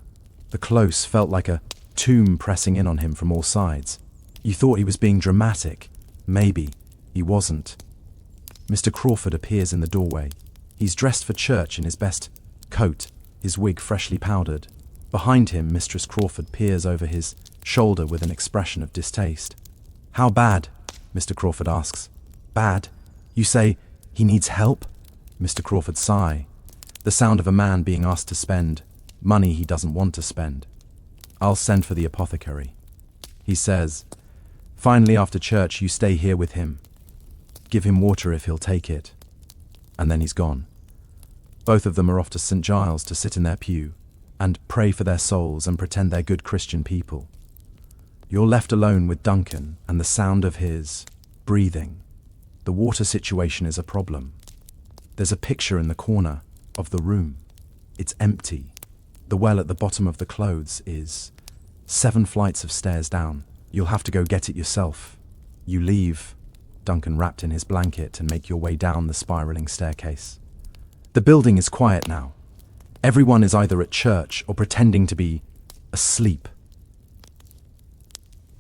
the close felt like a tomb pressing in on him from all sides. You thought he was being dramatic. Maybe he wasn't. Mr. Crawford appears in the doorway. He's dressed for church in his best coat, his wig freshly powdered. Behind him, Mistress Crawford peers over his shoulder with an expression of distaste. How bad? Mr. Crawford asks. Bad? You say he needs help? Mr. Crawford sigh. The sound of a man being asked to spend money he doesn't want to spend. I'll send for the apothecary. He says, finally after church you stay here with him. Give him water if he'll take it. And then he's gone. Both of them are off to St. Giles to sit in their pew and pray for their souls and pretend they're good Christian people. You're left alone with Duncan and the sound of his breathing. The water situation is a problem. There's a picture in the corner of the room. It's empty. The well at the bottom of the clothes is 7 flights of stairs down. You'll have to go get it yourself. You leave, Duncan wrapped in his blanket, and make your way down the spiraling staircase. The building is quiet now. Everyone is either at church or pretending to be asleep.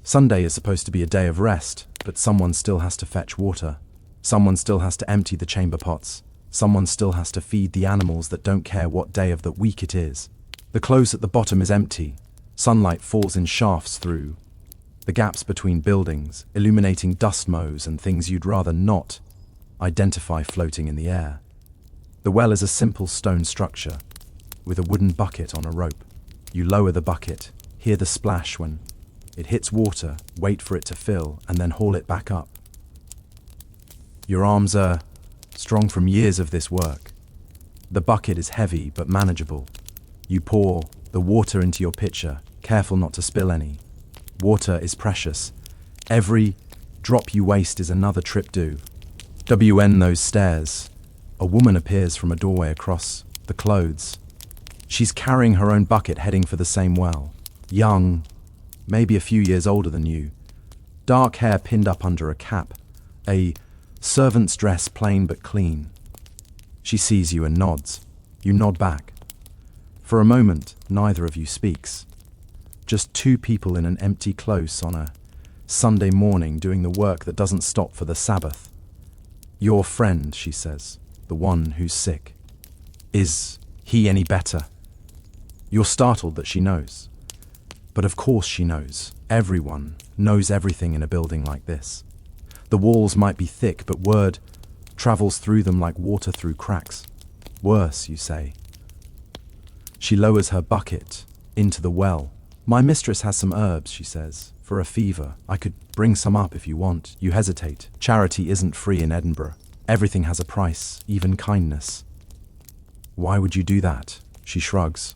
Sunday is supposed to be a day of rest, but someone still has to fetch water. Someone still has to empty the chamber pots. Someone still has to feed the animals that don't care what day of the week it is. The close at the bottom is empty. Sunlight falls in shafts through the gaps between buildings, illuminating dust mows and things you'd rather not identify floating in the air. The well is a simple stone structure with a wooden bucket on a rope. You lower the bucket, hear the splash when it hits water, wait for it to fill, and then haul it back up. Your arms are strong from years of this work. The bucket is heavy but manageable. You pour the water into your pitcher, careful not to spill any. Water is precious. Every drop you waste is another trip due. WN those stairs. A woman appears from a doorway across the clothes. She's carrying her own bucket, heading for the same well. Young, maybe a few years older than you. Dark hair pinned up under a cap. A servant's dress, plain but clean. She sees you and nods. You nod back. For a moment, neither of you speaks. Just 2 people in an empty close on a Sunday morning doing the work that doesn't stop for the Sabbath. Your friend, she says, the one who's sick. Is he any better? You're startled that she knows. But of course she knows. Everyone knows everything in a building like this. The walls might be thick, but word travels through them like water through cracks. Worse, you say. She lowers her bucket into the well. My mistress has some herbs, she says, for a fever. I could bring some up if you want. You hesitate. Charity isn't free in Edinburgh. Everything has a price, even kindness. Why would you do that? She shrugs.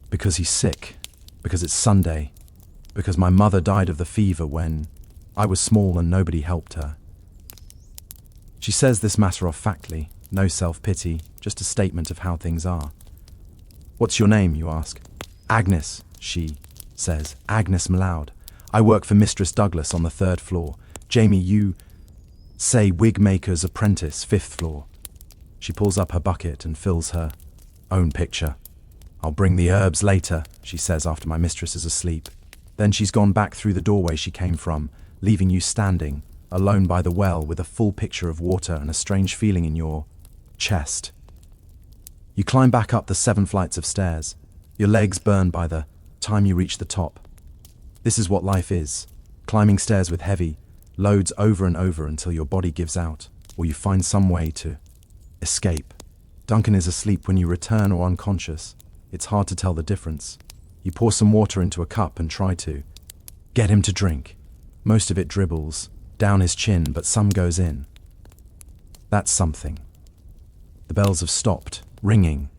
Because he's sick. Because it's Sunday. Because my mother died of the fever when I was small and nobody helped her. She says this matter-of-factly, no self-pity, just a statement of how things are. "What's your name?" you ask. "Agnes," she says. "Agnes Maloud. I work for Mistress Douglas on the 3rd floor. Jamie, you say wig maker's apprentice, 5th floor." She pulls up her bucket and fills her own picture. "I'll bring the herbs later," she says after my mistress is asleep. Then she's gone back through the doorway she came from, leaving you standing, alone by the well with a full picture of water and a strange feeling in your chest. You climb back up the 7 flights of stairs. Your legs burn by the time you reach the top. This is what life is, climbing stairs with heavy loads over and over until your body gives out, or you find some way to escape. Duncan is asleep when you return or unconscious. It's hard to tell the difference. You pour some water into a cup and try to get him to drink. Most of it dribbles down his chin, but some goes in. That's something. The bells have stopped ringing.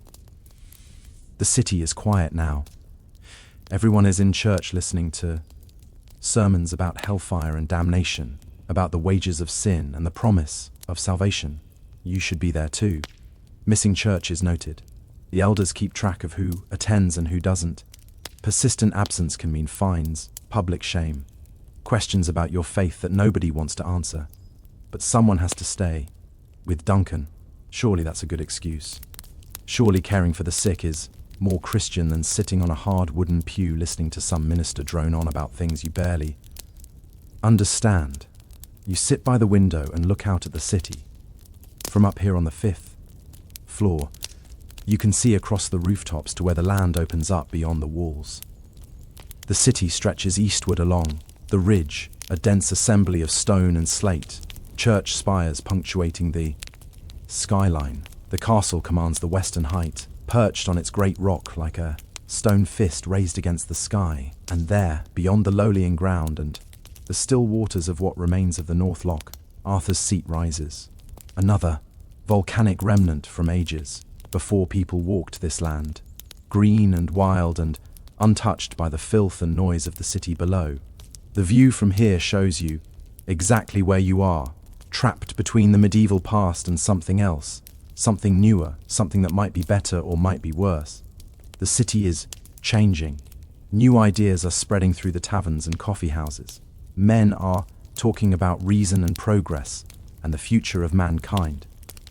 The city is quiet now. Everyone is in church listening to sermons about hellfire and damnation, about the wages of sin and the promise of salvation. You should be there too. Missing church is noted. The elders keep track of who attends and who doesn't. Persistent absence can mean fines, public shame, questions about your faith that nobody wants to answer. But someone has to stay. With Duncan, surely that's a good excuse. Surely caring for the sick is more Christian than sitting on a hard wooden pew listening to some minister drone on about things you barely understand. You sit by the window and look out at the city. From up here on the 5th floor, you can see across the rooftops to where the land opens up beyond the walls. The city stretches eastward along the ridge, a dense assembly of stone and slate, church spires punctuating the skyline. The castle commands the western height, perched on its great rock like a stone fist raised against the sky, and there, beyond the lowlying ground and the still waters of what remains of the North Loch, Arthur's Seat rises. Another volcanic remnant from ages before people walked this land, green and wild and untouched by the filth and noise of the city below. The view from here shows you exactly where you are, trapped between the medieval past and something else, something newer, something that might be better or might be worse. The city is changing. New ideas are spreading through the taverns and coffee houses. Men are talking about reason and progress and the future of mankind.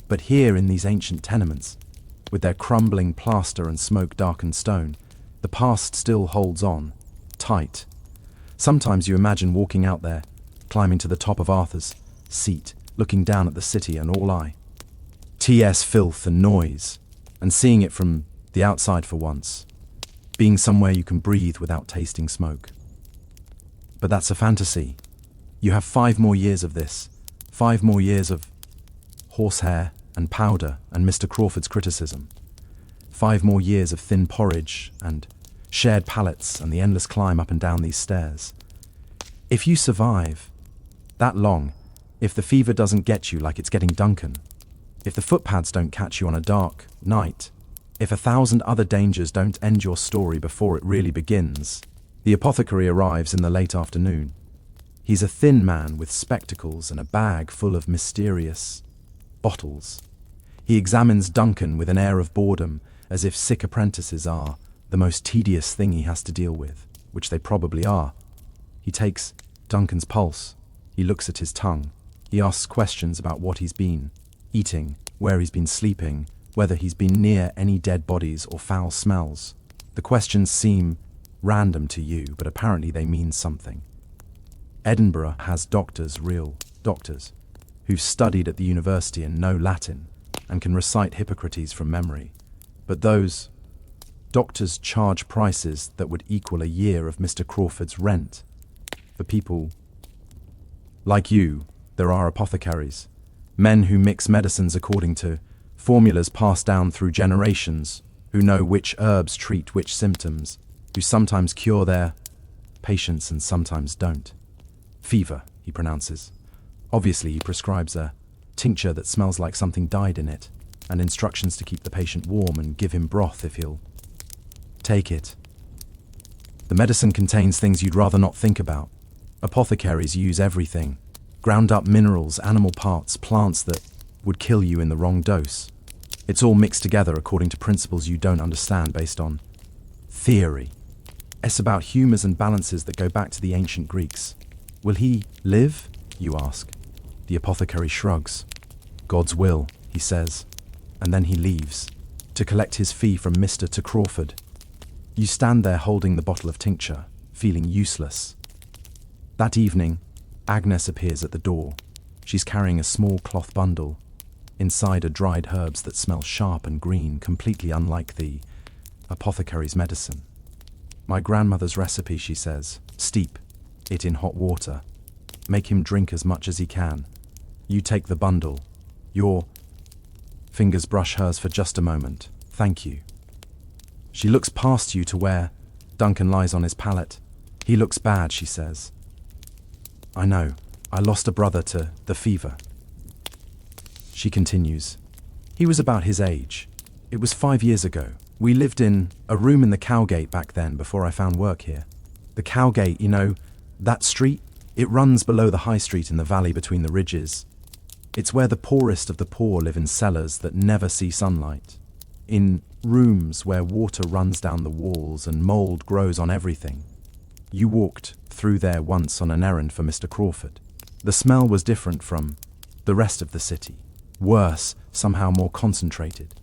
But here in these ancient tenements, with their crumbling plaster and smoke-darkened stone, the past still holds on, tight. Sometimes you imagine walking out there, climbing to the top of Arthur's Seat, looking down at the city and all TS filth and noise, and seeing it from the outside for once, being somewhere you can breathe without tasting smoke. But that's a fantasy. You have 5 more years of this, 5 more years of horsehair and powder and Mr. Crawford's criticism, 5 more years of thin porridge and shared pallets and the endless climb up and down these stairs. If you survive that long, if the fever doesn't get you like it's getting Duncan, if the footpads don't catch you on a dark night, if 1,000 other dangers don't end your story before it really begins, the apothecary arrives in the late afternoon. He's a thin man with spectacles and a bag full of mysterious bottles. He examines Duncan with an air of boredom, as if sick apprentices are the most tedious thing he has to deal with, which they probably are. He takes Duncan's pulse. He looks at his tongue. He asks questions about what he's been eating, where he's been sleeping, whether he's been near any dead bodies or foul smells. The questions seem random to you, but apparently they mean something. Edinburgh has doctors, real doctors, who've studied at the university and know Latin and can recite Hippocrates from memory. But those doctors charge prices that would equal a year of Mr. Crawford's rent. For people like you, there are apothecaries, men who mix medicines according to formulas passed down through generations, who know which herbs treat which symptoms, who sometimes cure their patients and sometimes don't. Fever, he pronounces. Obviously, he prescribes a tincture that smells like something died in it, and instructions to keep the patient warm and give him broth if he'll take it. The medicine contains things you'd rather not think about. Apothecaries use everything. Ground up minerals, animal parts, plants that would kill you in the wrong dose. It's all mixed together according to principles you don't understand, based on theory. It's about humours and balances that go back to the ancient Greeks. Will he live? You ask. The apothecary shrugs. God's will, he says, and then he leaves, to collect his fee from Mr. to Crawford. You stand there holding the bottle of tincture, feeling useless. That evening, Agnes appears at the door. She's carrying a small cloth bundle. Inside are dried herbs that smell sharp and green, completely unlike the apothecary's medicine. My grandmother's recipe, she says. Steep it in hot water. Make him drink as much as he can. You take the bundle. Your fingers brush hers for just a moment. Thank you. She looks past you to where Duncan lies on his pallet. He looks bad, she says. I know. I lost a brother to the fever. She continues. He was about his age. It was 5 years ago. We lived in a room in the Cowgate back then, before I found work here. The Cowgate, you know, that street? It runs below the high street in the valley between the ridges. It's where the poorest of the poor live, in cellars that never see sunlight. In rooms where water runs down the walls and mould grows on everything. You walked through there once on an errand for Mr. Crawford. The smell was different from the rest of the city. Worse, somehow more concentrated.